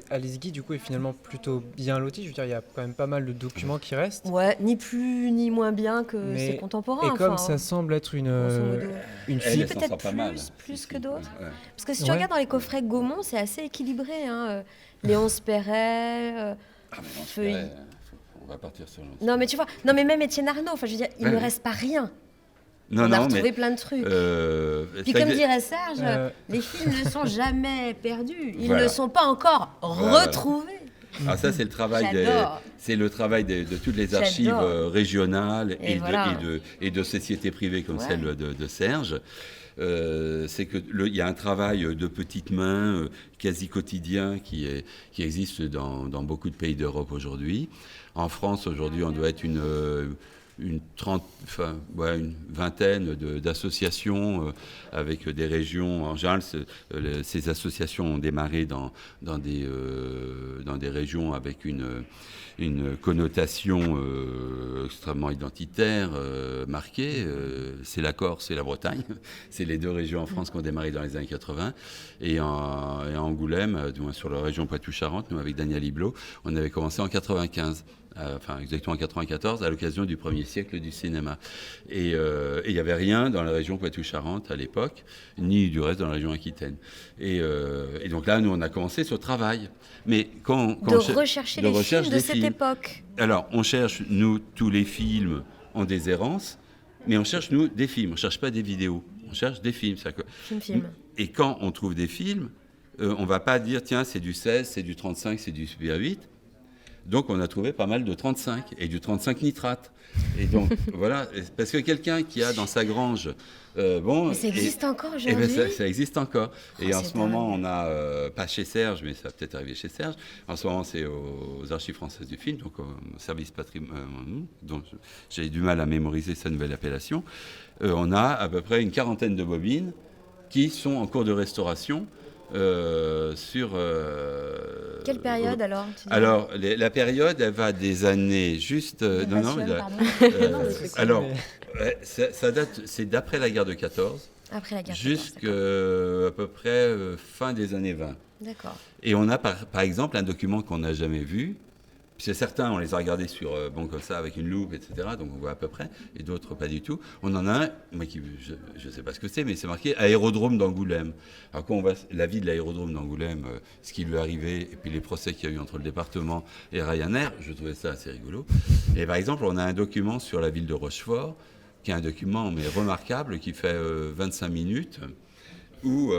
Alizgi du coup est finalement plutôt bien loti. Je veux dire, il y a quand même pas mal de documents qui restent. Ouais, ni plus ni moins bien que ses contemporains. Et comme ça semble être une fille, peut-être plus que d'autres. Ouais. Parce que si tu regardes dans les coffrets Gaumont, c'est assez équilibré. Léonce Perret, Feuille. On va partir sur Léonce. Non, mais tu vois, mais même Étienne Arnaud. Enfin, je veux dire, il ne reste pas rien. On a retrouvé plein de trucs. Puis comme dirait Serge, les films ne sont jamais perdus. Ils ne sont pas encore retrouvés. Alors ça, c'est le travail, de toutes les archives régionales et de sociétés privées comme celle de Serge. C'est qu'il y a un travail de petites mains quasi quotidien qui existe dans beaucoup de pays d'Europe aujourd'hui. En France, aujourd'hui, on doit être une vingtaine d'associations avec des régions. En général, ces associations ont démarré dans des régions avec une connotation extrêmement identitaire, marquée. C'est la Corse et la Bretagne. C'est les deux régions en France qui ont démarré dans les années 80. Et à Angoulême, du moins sur la région Poitou-Charentes, nous, avec Daniel Iblot, on avait commencé en 95. Exactement en 94, à l'occasion du premier siècle du cinéma. Et il n'y avait rien dans la région Poitou-Charentes à l'époque, ni du reste dans la région Aquitaine. Et donc là, nous, on a commencé ce travail. Mais rechercher les films de cette époque. Alors, on cherche, nous, tous les films en déshérence, mais on cherche, nous, des films. On ne cherche pas des vidéos. On cherche des films. Film. Et quand on trouve des films, on ne va pas dire, tiens, c'est du 16, c'est du 35, c'est du Super 8. Donc, on a trouvé pas mal de 35 et du 35 nitrate. Et donc, voilà, parce que quelqu'un qui a dans sa grange... mais ça existe encore aujourd'hui. Ça existe encore. Et en ce moment, on a, pas chez Serge, mais ça va peut-être arriver chez Serge, en ce moment, c'est aux Archives françaises du film, donc au service patrimoine, dont j'ai du mal à mémoriser sa nouvelle appellation. On a à peu près une quarantaine de bobines qui sont en cours de restauration. Quelle période alors la période, elle va des années juste... ça date, c'est d'après la guerre de 14. Après la guerre jusqu'à à peu près fin des années 20. D'accord. Et on a par exemple un document qu'on n'a jamais vu. Puis certains, on les a regardés comme ça, avec une loupe, etc. Donc on voit à peu près, et d'autres pas du tout. On en a un, moi je ne sais pas ce que c'est, mais c'est marqué aérodrome d'Angoulême. Alors quand on voit la vie de l'aérodrome d'Angoulême, ce qui lui est arrivé, et puis les procès qu'il y a eu entre le département et Ryanair, je trouvais ça assez rigolo. Et par exemple, on a un document sur la ville de Rochefort, qui est un document mais remarquable, qui fait 25 minutes, où...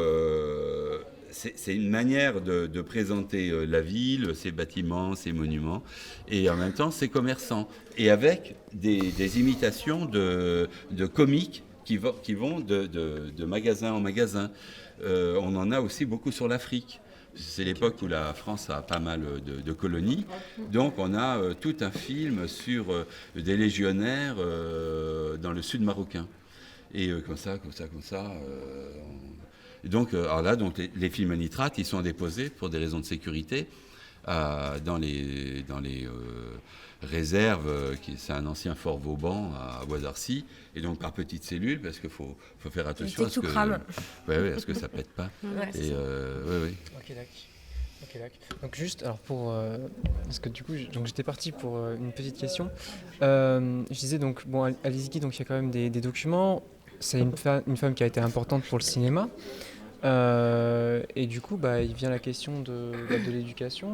c'est une manière de présenter la ville, ses bâtiments, ses monuments, et en même temps ses commerçants. Et avec des imitations de comiques qui vont de magasin en magasin. On en a aussi beaucoup sur l'Afrique. C'est l'époque où la France a pas mal de colonies. Donc on a tout un film sur des légionnaires dans le sud marocain. Et comme ça. Donc, alors là, les films nitrates, ils sont déposés pour des raisons de sécurité dans les réserves. C'est un ancien fort Vauban à Bois-Arcy, et donc par petites cellules, parce qu'il faut faire attention à ce que ça pète pas. Ouais, Ok, d'accord. Donc juste, alors parce que du coup, j'étais parti pour une petite question. Je disais donc, bon, à Alizgi, donc il y a quand même des documents. C'est une femme qui a été importante pour le cinéma. Et du coup, il vient la question de l'éducation.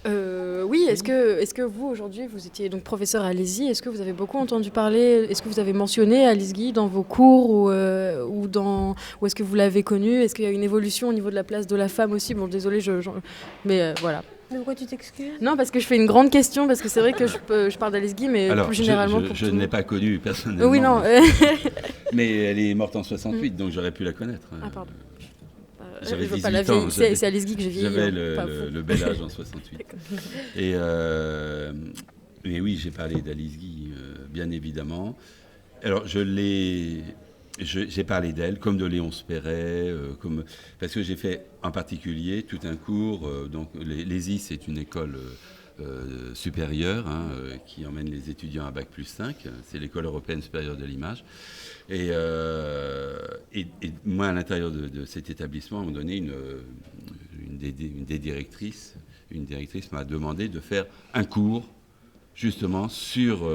Oui, est-ce que vous, aujourd'hui, vous étiez donc professeur à l'ESI, est-ce que vous avez beaucoup entendu parler, est-ce que vous avez mentionné Alice Guy dans vos cours ou est-ce que vous l'avez connue? Est-ce qu'il y a une évolution au niveau de la place de la femme aussi? Bon, désolée, mais voilà. Mais pourquoi tu t'excuses? Non, parce que je fais une grande question, parce que c'est vrai que je parle d'Alice Guy, mais plus généralement... Je ne l'ai pas connue personnellement. Oui, non. Mais elle est morte en 68, donc j'aurais pu la connaître. Ah, pardon. J'avais 18 ans. C'est Alice Guy que j'ai vieilli. J'avais le bel âge en 68. Et oui, j'ai parlé d'Alice Guy, bien évidemment. Alors, j'ai parlé d'elle, comme de Léonce Perret, parce que j'ai fait en particulier tout un cours. Donc, l'ESI, c'est une école supérieure qui emmène les étudiants à Bac plus 5. C'est l'école européenne supérieure de l'image. Et moi, à l'intérieur de cet établissement, à un moment donné, une des directrices m'a demandé de faire un cours, justement, sur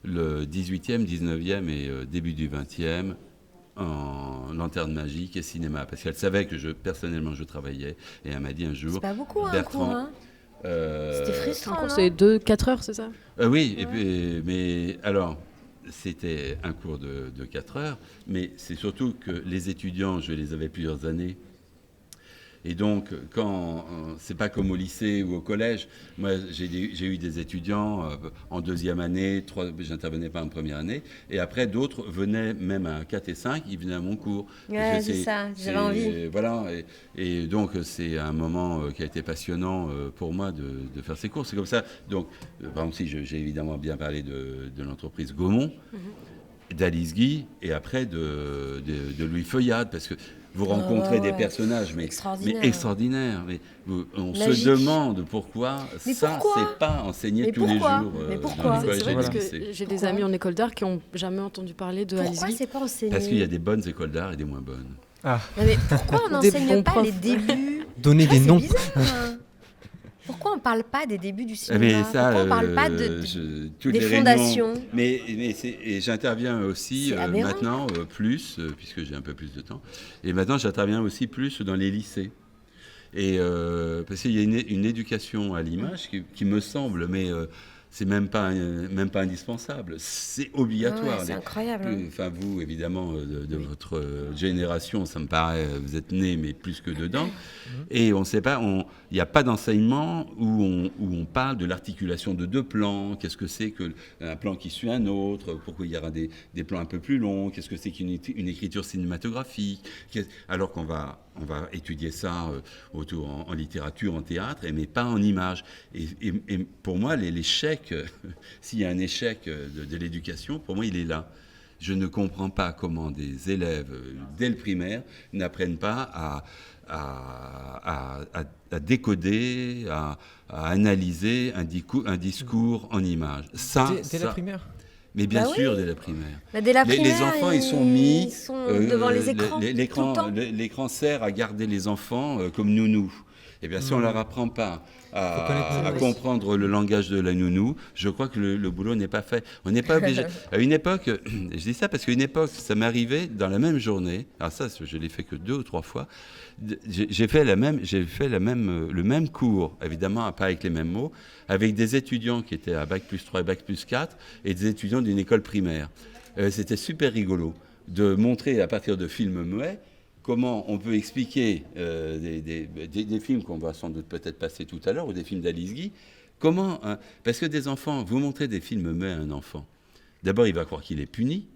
le 18e, 19e et début du 20e, en lanterne magique et cinéma. Parce qu'elle savait que personnellement, je travaillais. Et elle m'a dit un jour... C'est pas beaucoup, Bertrand, un cours, C'était frustrant, non? C'est 4 heures, c'est ça? Oui, ouais. Et puis, mais alors... C'était un cours de 4 heures, mais c'est surtout que les étudiants, je les avais plusieurs années. Et donc, c'est pas comme au lycée ou au collège. Moi, j'ai eu des étudiants en deuxième année, j'intervenais pas en première année. Et après, d'autres venaient même à 4 et 5, ils venaient à mon cours. Ouais, c'est ça, j'avais envie. Voilà, et donc, c'est un moment qui a été passionnant pour moi de faire ces cours. C'est comme ça. Donc, par exemple, j'ai évidemment bien parlé de l'entreprise Gaumont, d'Alice Guy, et après de Louis Feuillade, parce que vous rencontrez des personnages extraordinaires. Mais on se demande pourquoi c'est pas enseigné tous les jours. Mais pourquoi? C'est vrai parce que j'ai des amis en école d'art qui n'ont jamais entendu parler de Alice Guy. Pourquoi c'est pas enseigné? Parce qu'il y a des bonnes écoles d'art et des moins bonnes. Ah. Mais pourquoi on n'enseigne pas les débuts? Donner des noms. Pourquoi on ne parle pas des débuts du cinéma? Mais ça, pourquoi on ne parle pas des fondations? Mais j'interviens aussi maintenant plus, puisque j'ai un peu plus de temps, et maintenant j'interviens aussi plus dans les lycées. Et parce qu'il y a une éducation à l'image qui me semble, mais c'est même pas indispensable, c'est obligatoire. Ouais, c'est incroyable. Enfin, vous, évidemment, de votre génération, ça me paraît, vous êtes nés, mais plus que dedans. Et on ne sait pas, il n'y a pas d'enseignement où on parle de l'articulation de deux plans. Qu'est-ce que c'est qu'un plan qui suit un autre? Pourquoi il y aura des plans un peu plus longs? Qu'est-ce que c'est qu'une écriture cinématographique? Alors qu'on va étudier ça en littérature, en théâtre, mais pas en images. Et pour moi, l'échec, s'il y a un échec de l'éducation, pour moi, il est là. Je ne comprends pas comment des élèves, dès le primaire, n'apprennent pas à décoder, à analyser un discours en images. Dès la primaire? Mais bien sûr, dès la primaire. Dès la primaire, les enfants, ils sont mis devant les écrans. L'écran sert à garder les enfants comme nounous. Eh bien, si on ne leur apprend pas à comprendre le langage de la nounou, je crois que le boulot n'est pas fait. On n'est pas obligé. À une époque, je dis ça parce qu'à une époque, ça m'est arrivé dans la même journée. Alors ça, je l'ai fait que 2 ou 3 fois. J'ai fait le même cours, évidemment pas avec les mêmes mots, avec des étudiants qui étaient à Bac plus 3 et Bac plus 4 et des étudiants d'une école primaire. C'était super rigolo de montrer à partir de films muets comment on peut expliquer des films qu'on va sans doute peut-être passer tout à l'heure, ou des films d'Alice Guy. Parce que des enfants, vous montrez des films muets à un enfant. D'abord, il va croire qu'il est puni.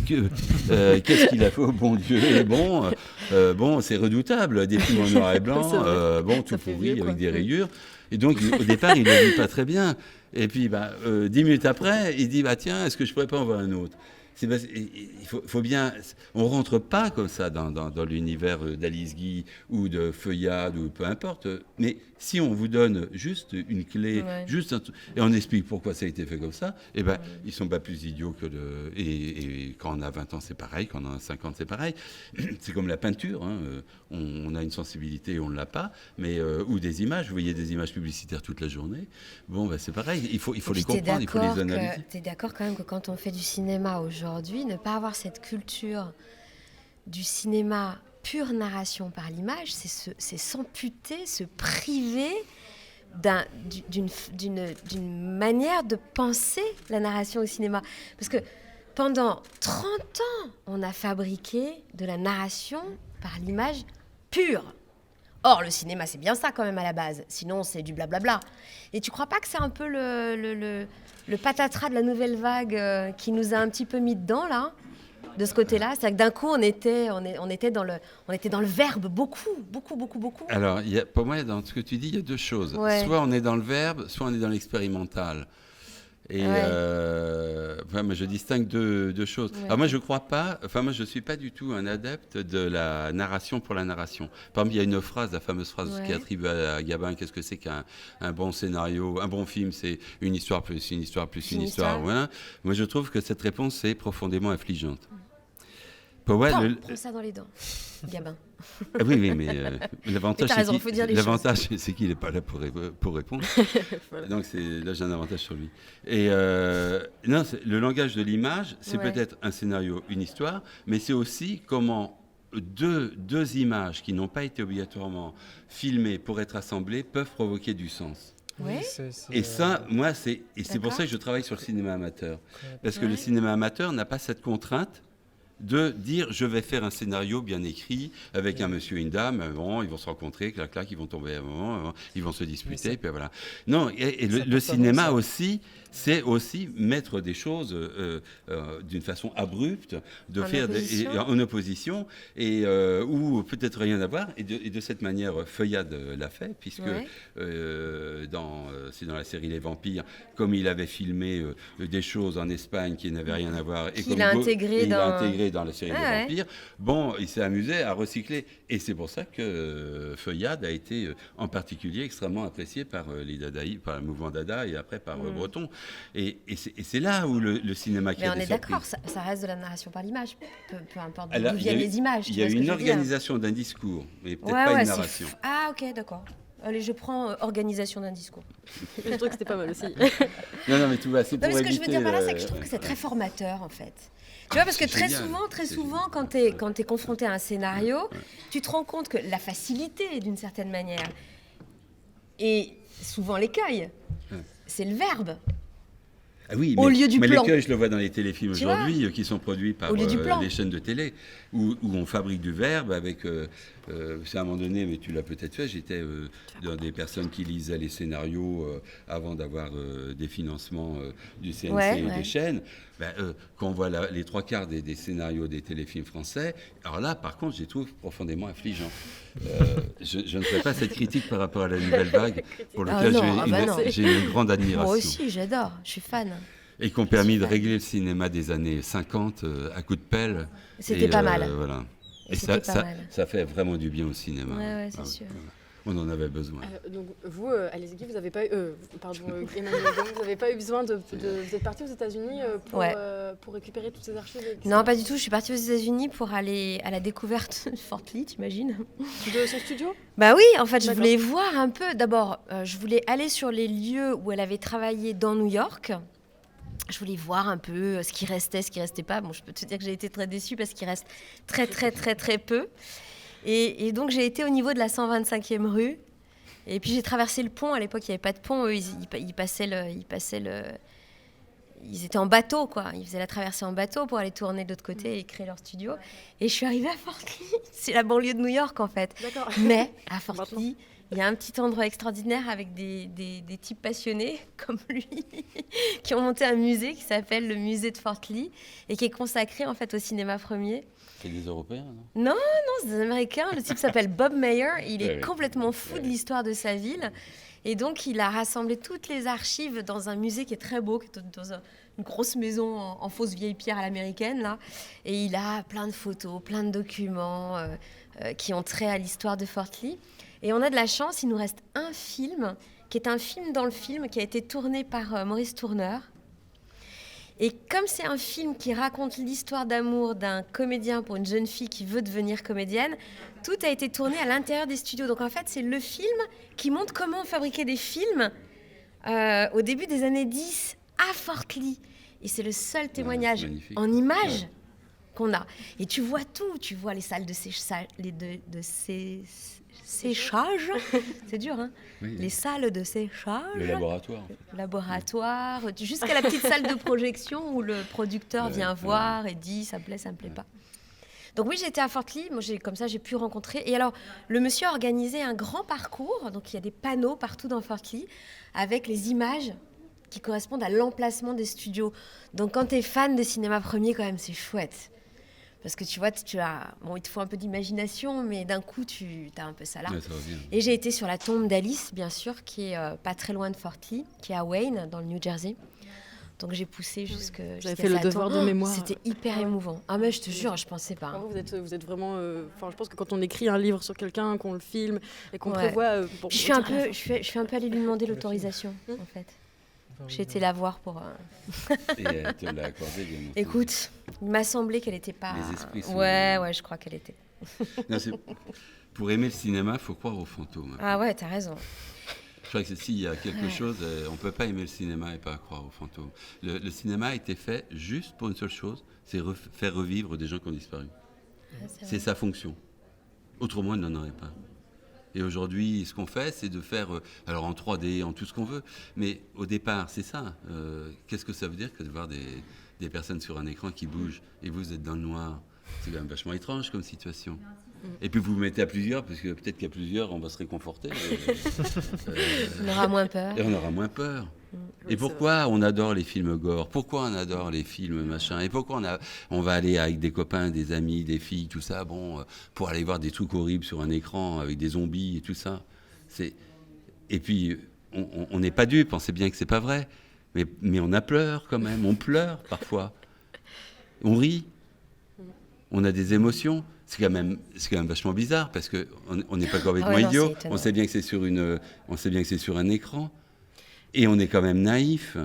Qu'est-ce qu'il a fait au bon Dieu? Bon, c'est redoutable, des films en noir et blanc, tout pourri avec des rayures. Et donc, au départ, il ne le vit pas très bien. Et puis, 10 minutes après, il dit, tiens, est-ce que je pourrais pas en voir un autre? Il faut bien... On ne rentre pas comme ça dans l'univers d'Alice Guy ou de Feuillade ou peu importe. Mais si on vous donne juste une clé, et on explique pourquoi ça a été fait comme ça, ils ne sont pas plus idiots que et quand on a 20 ans, c'est pareil. Quand on a 50, c'est pareil. C'est comme la peinture. On a une sensibilité, on ne l'a pas. Ou des images. Vous voyez des images publicitaires toute la journée. C'est pareil. Il faut les comprendre, il faut les analyser. Tu es d'accord quand même que quand on fait du cinéma aujourd'hui, ne pas avoir cette culture du cinéma pure narration par l'image, c'est s'amputer, se priver d'une manière de penser la narration au cinéma. Parce que pendant 30 ans, on a fabriqué de la narration par l'image pure. Or, le cinéma, c'est bien ça quand même à la base. Sinon, c'est du blablabla. Et tu crois pas que c'est un peu le patatras de la nouvelle vague qui nous a un petit peu mis dedans, là, de ce côté-là? C'est-à-dire que d'un coup, on était dans le verbe beaucoup. Alors, pour moi, dans ce que tu dis, il y a deux choses. Ouais. Soit on est dans le verbe, soit on est dans l'expérimental. Et moi, je distingue deux choses. Ouais. Alors moi, je suis pas du tout un adepte de la narration pour la narration. Par exemple, il y a une phrase, la fameuse phrase qui est attribuée à Gabin. Qu'est-ce que c'est qu'un bon scénario? Un bon film, c'est une histoire plus une histoire plus une histoire. Voilà. Moi, je trouve que cette réponse est profondément affligeante. Pour moi, prends ça dans les dents, Gabin. Oui, mais l'avantage, c'est qu'il n'est pas là pour répondre. Voilà. Donc là, j'ai un avantage sur lui. Et non, le langage de l'image, c'est peut-être un scénario, une histoire, mais c'est aussi comment deux images qui n'ont pas été obligatoirement filmées pour être assemblées peuvent provoquer du sens. Ouais. Et ça, moi, c'est pour ça que je travaille sur le cinéma amateur. Parce que le cinéma amateur n'a pas cette contrainte de dire je vais faire un scénario bien écrit avec un monsieur et une dame, bon, ils vont se rencontrer, clac, ils vont tomber à un moment, ils vont se disputer, puis voilà. Non, et le cinéma aussi, c'est aussi mettre des choses d'une façon abrupte, en opposition, et ou peut-être rien à voir, et de cette manière, Feuillade l'a fait, puisque c'est dans la série Les Vampires, comme il avait filmé des choses en Espagne qui n'avaient rien à voir, et qu'il a intégré dans la série des Vampires. Bon, il s'est amusé à recycler. Et c'est pour ça que Feuillade a été en particulier extrêmement apprécié par les Dadaïs, par le mouvement Dada et après par Breton. Et c'est là où le cinéma qui a des surprises. Mais on est d'accord, ça reste de la narration par l'image, peu importe d'où viennent les images. Il y a une organisation d'un discours, mais peut-être pas une narration. Ah ok, d'accord. Allez, je prends organisation d'un discours. Je trouve que c'était pas mal aussi. Non, mais tout va, c'est pour éviter... Ce que je veux dire par là, c'est que je trouve que c'est très formateur, en fait. Tu vois, parce que très souvent, quand tu es confronté à un scénario, tu te rends compte que la facilité, d'une certaine manière, et souvent l'écueil, c'est le verbe. Ah oui, au lieu du plan. L'écueil, je le vois dans les téléfilms aujourd'hui qui sont produits par les chaînes de télé, où on fabrique du verbe avec... c'est à un moment donné, mais tu l'as peut-être fait, j'étais dans des personnes qui lisaient les scénarios avant d'avoir des financements du CNC et des chaînes. Quand on voit les trois quarts des scénarios des téléfilms français, alors là, par contre, je les trouve profondément affligeants. Je ne ferai pas cette critique par rapport à la nouvelle vague, pour laquelle j'ai une grande admiration. Moi aussi, j'adore, je suis fan. Et qui ont permis de régler le cinéma des années 50 à coups de pelle. C'était pas mal. Voilà. Et ça fait vraiment du bien au cinéma. Ouais, c'est sûr. On en avait besoin. Donc vous, Alice Guy, vous n'avez pas eu, vous n'avez pas eu besoin vous êtes partie aux États-Unis pour récupérer toutes ces archives. Non, pas du tout. Je suis partie aux États-Unis pour aller à la découverte de Fort Lee, t'imagines ? De son studio ? Bah oui, en fait, je voulais voir un peu. D'abord, je voulais aller sur les lieux où elle avait travaillé dans New York. Je voulais voir un peu ce qui restait, ce qui restait pas. Bon, je peux te dire que j'ai été très déçue parce qu'il reste très, très, très, très peu. Et donc, j'ai été au niveau de la 125e rue. Et puis, j'ai traversé le pont. À l'époque, il n'y avait pas de pont. Eux, ils étaient en bateau, quoi. Ils faisaient la traversée en bateau pour aller tourner de l'autre côté et créer leur studio. Et je suis arrivée à Fort Lee. C'est la banlieue de New York, en fait. D'accord. Mais à Fort Lee, il y a un petit endroit extraordinaire avec des types passionnés comme lui qui ont monté un musée qui s'appelle le musée de Fort Lee et qui est consacré en fait au cinéma premier. C'est des Européens, non ? Non, c'est des Américains. Le type s'appelle Bob Mayer. Il est complètement fou de l'histoire de sa ville. Et donc, il a rassemblé toutes les archives dans un musée qui est très beau, qui est dans une grosse maison en fausse vieille pierre à l'américaine, là. Et il a plein de photos, plein de documents qui ont trait à l'histoire de Fort Lee. Et on a de la chance, il nous reste un film, qui est un film dans le film, qui a été tourné par Maurice Tourneur. Et comme c'est un film qui raconte l'histoire d'amour d'un comédien pour une jeune fille qui veut devenir comédienne, tout a été tourné à l'intérieur des studios. Donc en fait, c'est le film qui montre comment on fabriquait des films au début des années 10 à Fort Lee. Et c'est le seul témoignage en images qu'on a. Et tu vois tout, tu vois les salles de séchage, séchage, c'est dur, hein, oui. Les salles de séchage. Le laboratoire. Laboratoire, jusqu'à la petite salle de projection où le producteur vient voir et dit ça me plaît, ça me plaît pas. Donc oui, j'étais à Fort Lee, moi comme ça j'ai pu rencontrer. Et alors, le monsieur a organisé un grand parcours, donc il y a des panneaux partout dans Fort Lee avec les images qui correspondent à l'emplacement des studios. Donc quand tu es fan de cinéma premier, quand même, c'est chouette. Parce que tu vois, il te faut un peu d'imagination, mais d'un coup, tu as un peu ça là. Ouais, ça va bien. Et j'ai été sur la tombe d'Alice, bien sûr, qui est pas très loin de Fort Lee, qui est à Wayne, dans le New Jersey. Donc j'ai poussé jusqu'à fait le devoir de mémoire. C'était hyper émouvant. Ah mais je te jure, je pensais pas. Vous êtes vraiment. Je pense que quand on écrit un livre sur quelqu'un, qu'on le filme et qu'on prévoit. Je suis un peu allée lui demander l'autorisation, en fait. J'ai été la voir pour. Et elle te l'a accordé, bien entendu. Écoute, il m'a semblé qu'elle n'était pas. Les esprits sont. Ouais, je crois qu'elle était. Non, pour aimer le cinéma, il faut croire aux fantômes. Ah ouais, t'as raison. Je crois que s'il y a quelque chose, on ne peut pas aimer le cinéma et pas croire aux fantômes. Le cinéma a été fait juste pour une seule chose, c'est faire revivre des gens qui ont disparu. C'est sa fonction. Autrement, il n'en aurait pas. Et aujourd'hui, ce qu'on fait, c'est de faire, alors en 3D, en tout ce qu'on veut, mais au départ, c'est ça. Qu'est-ce que ça veut dire que de voir des personnes sur un écran qui bougent et vous êtes dans le noir? C'est quand même vachement étrange comme situation. Et puis vous vous mettez à plusieurs, parce que peut-être qu'à plusieurs, on va se réconforter. On aura moins peur. Et on aura moins peur. Et pourquoi on adore les films gore? Pourquoi on adore les films machin? Et pourquoi on va aller avec des copains, des amis, des filles, tout ça, pour aller voir des trucs horribles sur un écran avec des zombies et tout ça? Et puis, on n'est pas dupes, on sait bien que c'est pas vrai. Mais on a peur quand même, on pleure parfois. On rit. On a des émotions. C'est quand même vachement bizarre parce qu'on n'est pas complètement idiot. On sait bien que c'est sur un écran. Et on est quand même naïf.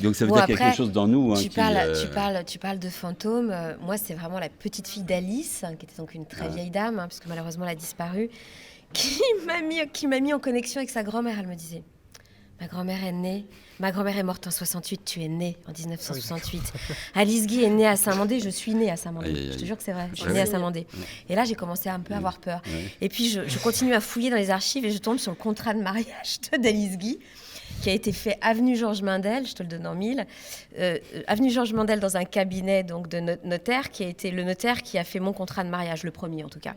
Donc ça veut dire qu'il y a quelque chose dans nous. Tu parles de fantômes. Moi, c'est vraiment la petite fille d'Alice, qui était donc une très vieille dame, parce que malheureusement, elle a disparu, qui m'a mis en connexion avec sa grand-mère. Elle me disait, ma grand-mère est morte en 68, tu es née en 1968. Alice Guy est née à Saint-Mandé, je suis née à Saint-Mandé. Je te jure que c'est vrai, je suis née à Saint-Mandé. Et là, j'ai commencé à un peu avoir peur. Et puis, je continue à fouiller dans les archives et je tombe sur le contrat de mariage d'Alice Guy, qui a été fait avenue Georges Mandel, je te le donne en mille, avenue Georges Mandel dans un cabinet donc, de notaire, qui a été le notaire qui a fait mon contrat de mariage, le premier en tout cas.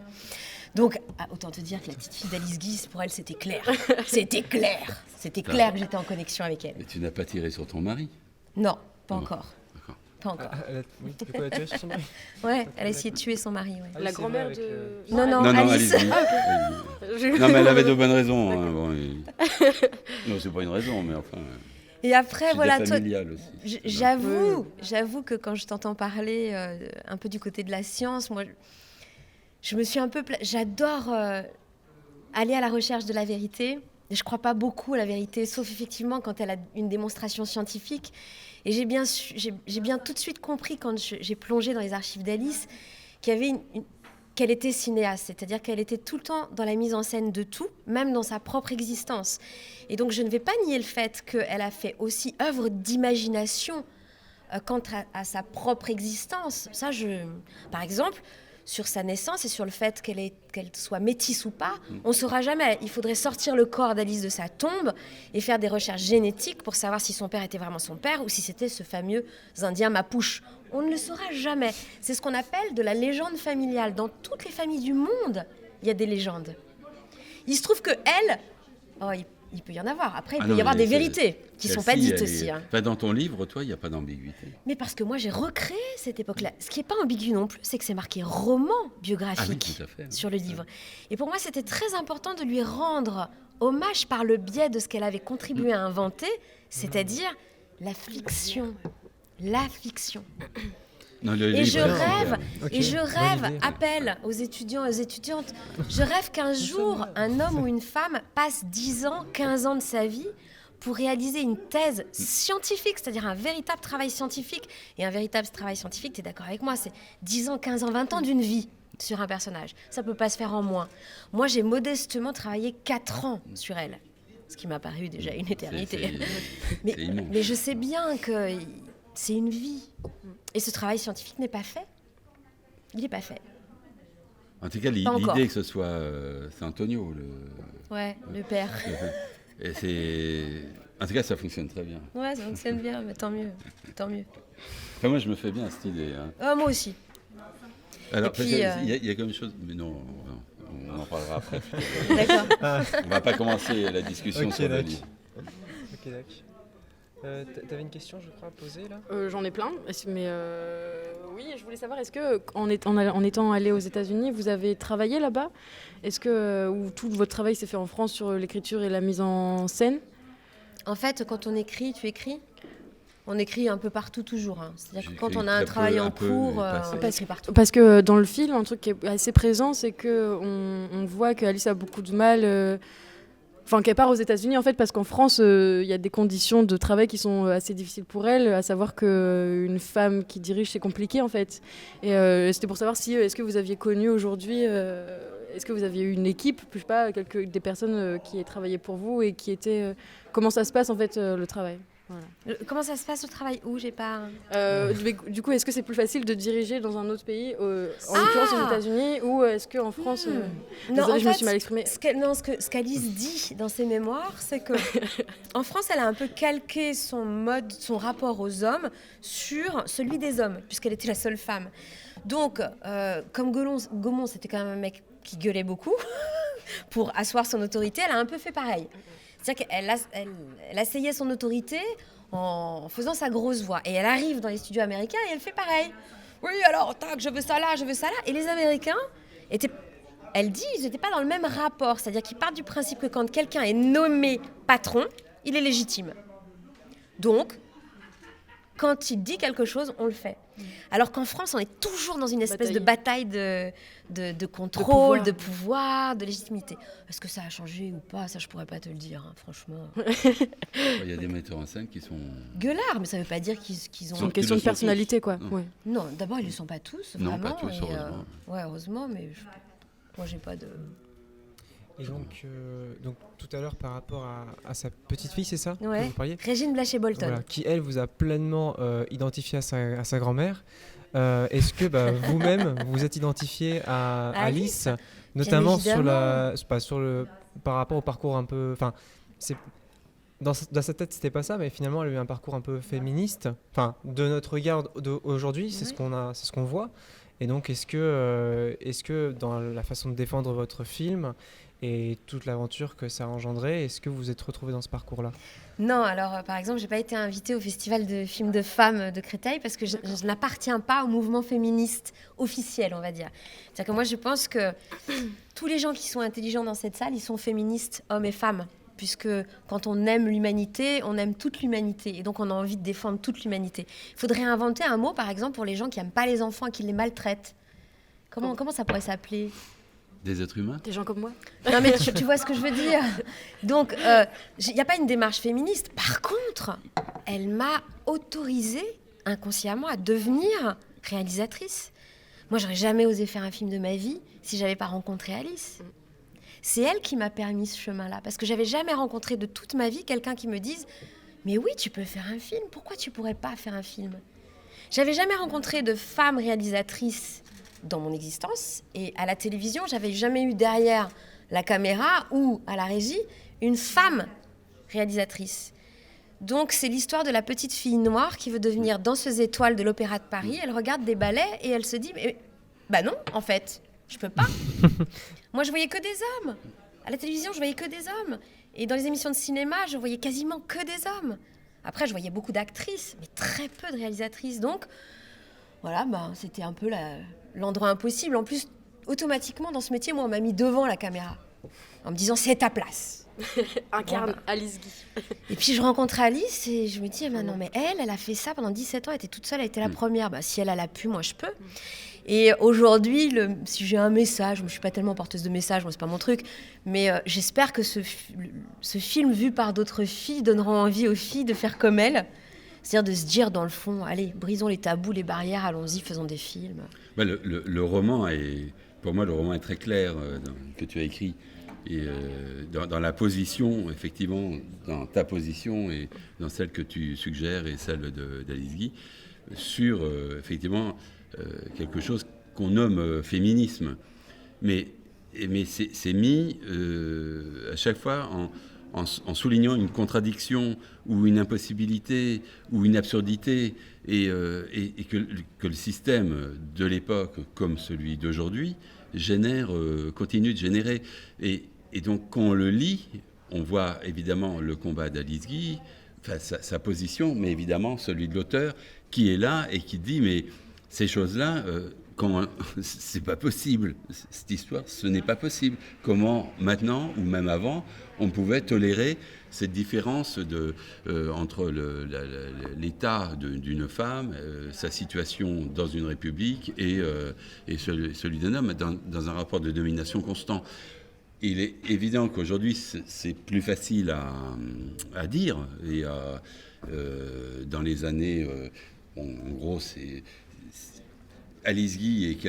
Donc, autant te dire que la petite fille d'Alice Guy, pour elle, c'était clair. C'était clair que j'étais en connexion avec elle. Mais tu n'as pas tiré sur ton mari? Non, pas encore. D'accord. Pas encore. Elle a tiré sur son mari? Ouais, elle a essayé de tuer son mari. Ouais. La grand-mère de... Non, Alice. Non, mais elle avait de bonnes raisons. Hein. Non, c'est pas une raison, mais enfin... Et après, voilà, toi, aussi, j'avoue que quand je t'entends parler un peu du côté de la science, moi... Je me suis un peu... J'adore aller à la recherche de la vérité. Et je ne crois pas beaucoup à la vérité, sauf effectivement quand elle a une démonstration scientifique. Et j'ai bien tout de suite compris, quand j'ai plongé dans les archives d'Alice, qu'elle était cinéaste. C'est-à-dire qu'elle était tout le temps dans la mise en scène de tout, même dans sa propre existence. Et donc, je ne vais pas nier le fait qu'elle a fait aussi œuvre d'imagination quant à sa propre existence. Ça, par exemple... sur sa naissance et sur le fait qu'elle soit métisse ou pas, on ne saura jamais. Il faudrait sortir le corps d'Alice de sa tombe et faire des recherches génétiques pour savoir si son père était vraiment son père ou si c'était ce fameux Indien Mapuche. On ne le saura jamais. C'est ce qu'on appelle de la légende familiale. Dans toutes les familles du monde, il y a des légendes. Il se trouve que elle... il peut y en avoir. Après, il peut y avoir des vérités qui ne sont pas dites aussi. Hein. Dans ton livre, toi, il n'y a pas d'ambiguïté. Mais parce que moi, j'ai recréé cette époque-là. Ce qui n'est pas ambigu non plus, c'est que c'est marqué roman biographique sur le livre. Et pour moi, c'était très important de lui rendre hommage par le biais de ce qu'elle avait contribué à inventer, c'est-à-dire la fiction. La fiction. Non, je rêve, appel aux étudiants et aux étudiantes, je rêve qu'un jour, un homme ou une femme passe 10 ans, 15 ans de sa vie pour réaliser une thèse scientifique, c'est-à-dire un véritable travail scientifique. Et un véritable travail scientifique, tu es d'accord avec moi, c'est 10 ans, 15 ans, 20 ans d'une vie sur un personnage. Ça ne peut pas se faire en moins. Moi, j'ai modestement travaillé 4 ans sur elle, ce qui m'a paru déjà une éternité. C'est mais je sais bien que... c'est une vie. Et ce travail scientifique n'est pas fait. Il n'est pas fait. En tout cas, l'idée que ce soit c'est Antonio, le père. En tout cas, ça fonctionne très bien. Ouais, ça fonctionne bien, mais tant mieux. Enfin, moi, je me fais bien cette idée. Moi aussi. Alors, il y a comme chose... Mais non, on en parlera après. D'accord. On ne va pas commencer la discussion sur le livre. Ok, d'accord. T'avais une question, je crois, à poser, là ? J'en ai plein, mais oui, je voulais savoir, est-ce que en étant allé aux États-Unis, vous avez travaillé là-bas ? Est-ce que ou tout votre travail s'est fait en France sur l'écriture et la mise en scène ? En fait, quand on écrit, tu écris ? On écrit un peu partout toujours. C'est-à-dire que quand on a un travail en cours, on écrit partout. Parce que dans le film, un truc qui est assez présent, c'est qu'on voit qu'Alice a beaucoup de mal... qu'elle part aux États-Unis, en fait, parce qu'en France, il y a des conditions de travail qui sont assez difficiles pour elle, à savoir qu'une femme qui dirige, c'est compliqué, en fait. Et c'était pour savoir est-ce que vous aviez connu aujourd'hui... est-ce que vous aviez eu une équipe, je sais pas, des personnes qui aient travaillé pour vous et qui étaient... comment ça se passe, en fait, le travail ? Voilà. Comment ça se passe le travail ? J'ai pas... du coup, est-ce que c'est plus facile de diriger dans un autre pays, en l'occurrence aux États-unis, ou est-ce qu'en France... Non, désolée, je me suis mal exprimée. Ce qu'Alice dit dans ses mémoires, c'est que en France, elle a un peu calqué son rapport aux hommes sur celui des hommes, puisqu'elle était la seule femme. Donc, comme Gaumont, c'était quand même un mec qui gueulait beaucoup pour asseoir son autorité, elle a un peu fait pareil. C'est-à-dire qu'elle asseyait son autorité en faisant sa grosse voix. Et elle arrive dans les studios américains et elle fait pareil. Oui, alors, tac, je veux ça là. Et les Américains elle dit, ils n'étaient pas dans le même rapport. C'est-à-dire qu'ils partent du principe que quand quelqu'un est nommé patron, il est légitime. Donc, quand il dit quelque chose, on le fait. Alors qu'en France, on est toujours dans une espèce de bataille de contrôle, de pouvoir, de légitimité. Est-ce que ça a changé ou pas ? Ça, je pourrais pas te le dire, franchement. Il y a des metteurs en scène qui sont... gueulards, mais ça veut pas dire qu'ils ont... C'est une question de personnalité, quoi. Non, d'abord, ils le sont pas tous, vraiment. Non, pas tous, heureusement. Heureusement, mais moi, j'ai pas de... Et donc tout à l'heure, par rapport à sa petite fille, c'est ça que vous parliez ? Régine Blaché-Bolton. Voilà, qui, elle, vous a pleinement identifié à sa grand-mère. Est-ce que vous-même, vous êtes identifié à Alice, notamment par rapport au parcours un peu... Dans sa tête, c'était pas ça, mais finalement, elle a eu un parcours un peu féministe. De notre regard aujourd'hui, c'est ce qu'on voit. Et donc, est-ce que dans la façon de défendre votre film et toute l'aventure que ça a engendré, est-ce que vous êtes retrouvés dans ce parcours-là ? Non, alors par exemple, j'ai pas été invitée au festival de films de femmes de Créteil parce que je n'appartiens pas au mouvement féministe officiel, on va dire. C'est-à-dire que moi, je pense que tous les gens qui sont intelligents dans cette salle, ils sont féministes, hommes et femmes. Puisque quand on aime l'humanité, on aime toute l'humanité. Et donc, on a envie de défendre toute l'humanité. Il faudrait inventer un mot, par exemple, pour les gens qui n'aiment pas les enfants et qui les maltraitent. Comment ça pourrait s'appeler ? Des êtres humains ? Des gens comme moi ? Non, mais tu vois ce que je veux dire. Donc, il n'y a pas une démarche féministe. Par contre, elle m'a autorisée inconsciemment à devenir réalisatrice. Moi, j'aurais jamais osé faire un film de ma vie si j'avais pas rencontré Alice. C'est elle qui m'a permis ce chemin-là, parce que j'avais jamais rencontré de toute ma vie quelqu'un qui me dise « Mais oui, tu peux faire un film, pourquoi tu pourrais pas faire un film ?» J'avais jamais rencontré de femme réalisatrice dans mon existence, et à la télévision, j'avais jamais eu derrière la caméra ou à la régie une femme réalisatrice. Donc c'est l'histoire de la petite fille noire qui veut devenir danseuse étoile de l'Opéra de Paris. Elle regarde des ballets et elle se dit « Bah non, en fait, je peux pas !» Moi, je voyais que des hommes. À la télévision, je voyais que des hommes. Et dans les émissions de cinéma, je voyais quasiment que des hommes. Après, je voyais beaucoup d'actrices, mais très peu de réalisatrices. Donc, voilà, c'était un peu l'endroit impossible. En plus, automatiquement, dans ce métier, moi, on m'a mis devant la caméra. En me disant, c'est ta place. Incarne Alice Guy. Et puis, je rencontre Alice et je me dis, non, mais elle a fait ça pendant 17 ans. Elle était toute seule, elle était la première. Si elle a pu, moi, je peux. Et aujourd'hui, si j'ai un message, je ne suis pas tellement porteuse de messages, moi, c'est pas mon truc, mais j'espère que ce film vu par d'autres filles donnera envie aux filles de faire comme elle. C'est-à-dire de se dire, dans le fond, allez, brisons les tabous, les barrières, allons-y, faisons des films. Le roman pour moi, le roman est très clair que tu as écrit. dans la position, effectivement, dans ta position et dans celle que tu suggères et celle d'Alice Guy, sur effectivement quelque chose qu'on nomme féminisme. Mais c'est mis à chaque fois en soulignant une contradiction ou une impossibilité ou une absurdité et que le système de l'époque, comme celui d'aujourd'hui, continue de générer. Et donc, quand on le lit, on voit évidemment le combat d'Alice Guy, sa position, mais évidemment celui de l'auteur qui est là et qui dit mais ces choses-là, c'est pas possible. Cette histoire, ce n'est pas possible. Comment maintenant ou même avant, on pouvait tolérer cette différence entre l'état d'une femme, sa situation dans une république et celui d'un homme dans un rapport de domination constant. Il est évident qu'aujourd'hui, c'est plus facile à dire. Et dans les années... en gros, Alice Guy est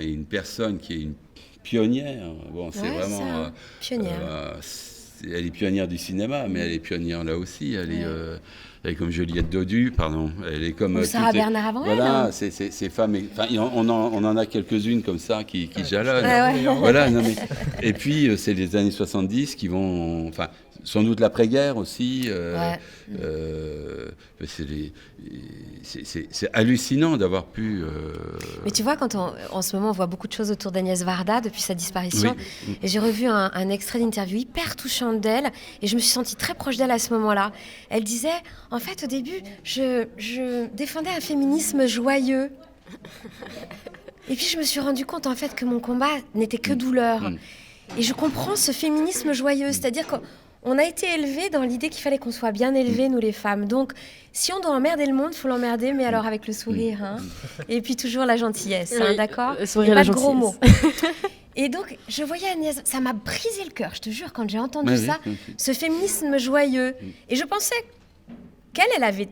une personne qui est une pionnière. Bon, c'est vraiment... pionnière. Elle est pionnière du cinéma, mais elle est pionnière là aussi. Elle est comme Juliette Dodu, pardon. Elle est comme... Ou Sarah Bernard avant elle. Voilà, ces femmes... on en a quelques-unes comme ça qui jalonnent. Voilà, non, mais, et puis, c'est les années 70 qui vont... Enfin, sans doute l'après-guerre aussi. C'est hallucinant d'avoir pu... Mais tu vois, en ce moment, on voit beaucoup de choses autour d'Agnès Varda depuis sa disparition. Oui. Et j'ai revu un extrait d'interview hyper touchant d'elle. Et je me suis sentie très proche d'elle à ce moment-là. Elle disait, en fait, au début, je défendais un féminisme joyeux. Et puis, je me suis rendu compte, en fait, que mon combat n'était que douleur. Et je comprends ce féminisme joyeux. C'est-à-dire qu'on a été élevés dans l'idée qu'il fallait qu'on soit bien élevés, nous les femmes. Donc, si on doit emmerder le monde, il faut l'emmerder, mais alors avec le sourire. Hein. Et puis toujours la gentillesse, hein, d'accord ? Sourire, pas de gros mots. Et donc, je voyais Agnès, ça m'a brisé le cœur, je te jure, quand j'ai entendu ça, ce féminisme joyeux. Et je pensais qu'elle avait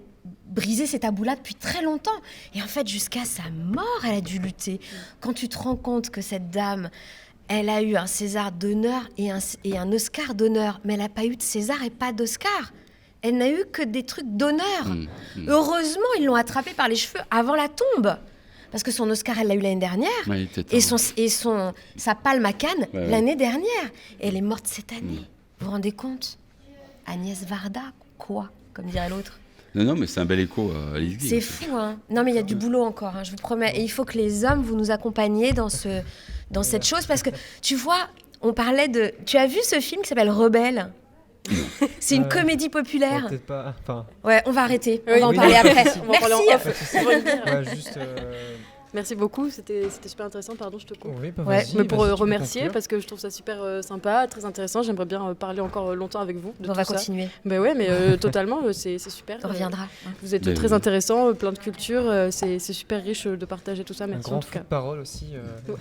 brisé ces tabous-là depuis très longtemps. Et en fait, jusqu'à sa mort, elle a dû lutter. Quand tu te rends compte que cette dame... Elle a eu un César d'honneur et un Oscar d'honneur, mais elle n'a pas eu de César et pas d'Oscar. Elle n'a eu que des trucs d'honneur. Heureusement, ils l'ont attrapée par les cheveux avant la tombe. Parce que son Oscar, elle l'a eu l'année dernière. Oui, et sa palme à Cannes l'année dernière. Et elle est morte cette année. Vous vous rendez compte ? Agnès Varda, quoi ? Comme dirait l'autre. Non, mais c'est un bel écho à Alice Guy. C'est fou, hein. Non, mais il y a du boulot encore, hein, je vous promets. Et il faut que les hommes, vous nous accompagniez dans cette chose. Parce que, tu vois, on parlait de... Tu as vu ce film qui s'appelle Rebelle ? C'est une comédie populaire. Peut-être pas. Enfin... Ouais, on va arrêter. On va en parler après. Merci. Merci beaucoup, c'était super intéressant. Pardon, je te coupe. Oui, mais pour remercier, parce que je trouve ça super sympa, très intéressant. J'aimerais bien parler encore longtemps avec vous. On va continuer. Mais totalement, c'est super. On reviendra. Vous êtes très intéressant, plein de culture. C'est super riche de partager tout ça. Merci en tout cas. Parole aussi.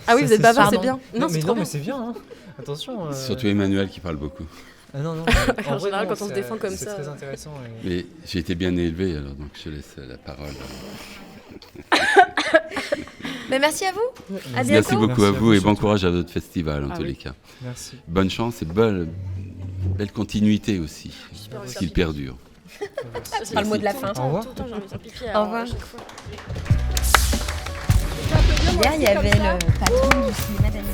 Ah oui, vous êtes bavard, c'est bien. Non, mais c'est bien. Hein. Attention. Surtout Emmanuel qui parle beaucoup. Ah non. En général, quand on se défend comme ça. C'est très intéressant. Mais j'ai été bien élevé, alors donc je laisse la parole. Mais merci à vous. À bientôt. Merci beaucoup à vous et bon courage à votre festival en tous les cas. Merci. Bonne chance et belle continuité aussi, parce qu'il perdure. Ce sera le mot de la fin. Au revoir. Au revoir. Hier, il y avait le patron du cinéma d'Annecy.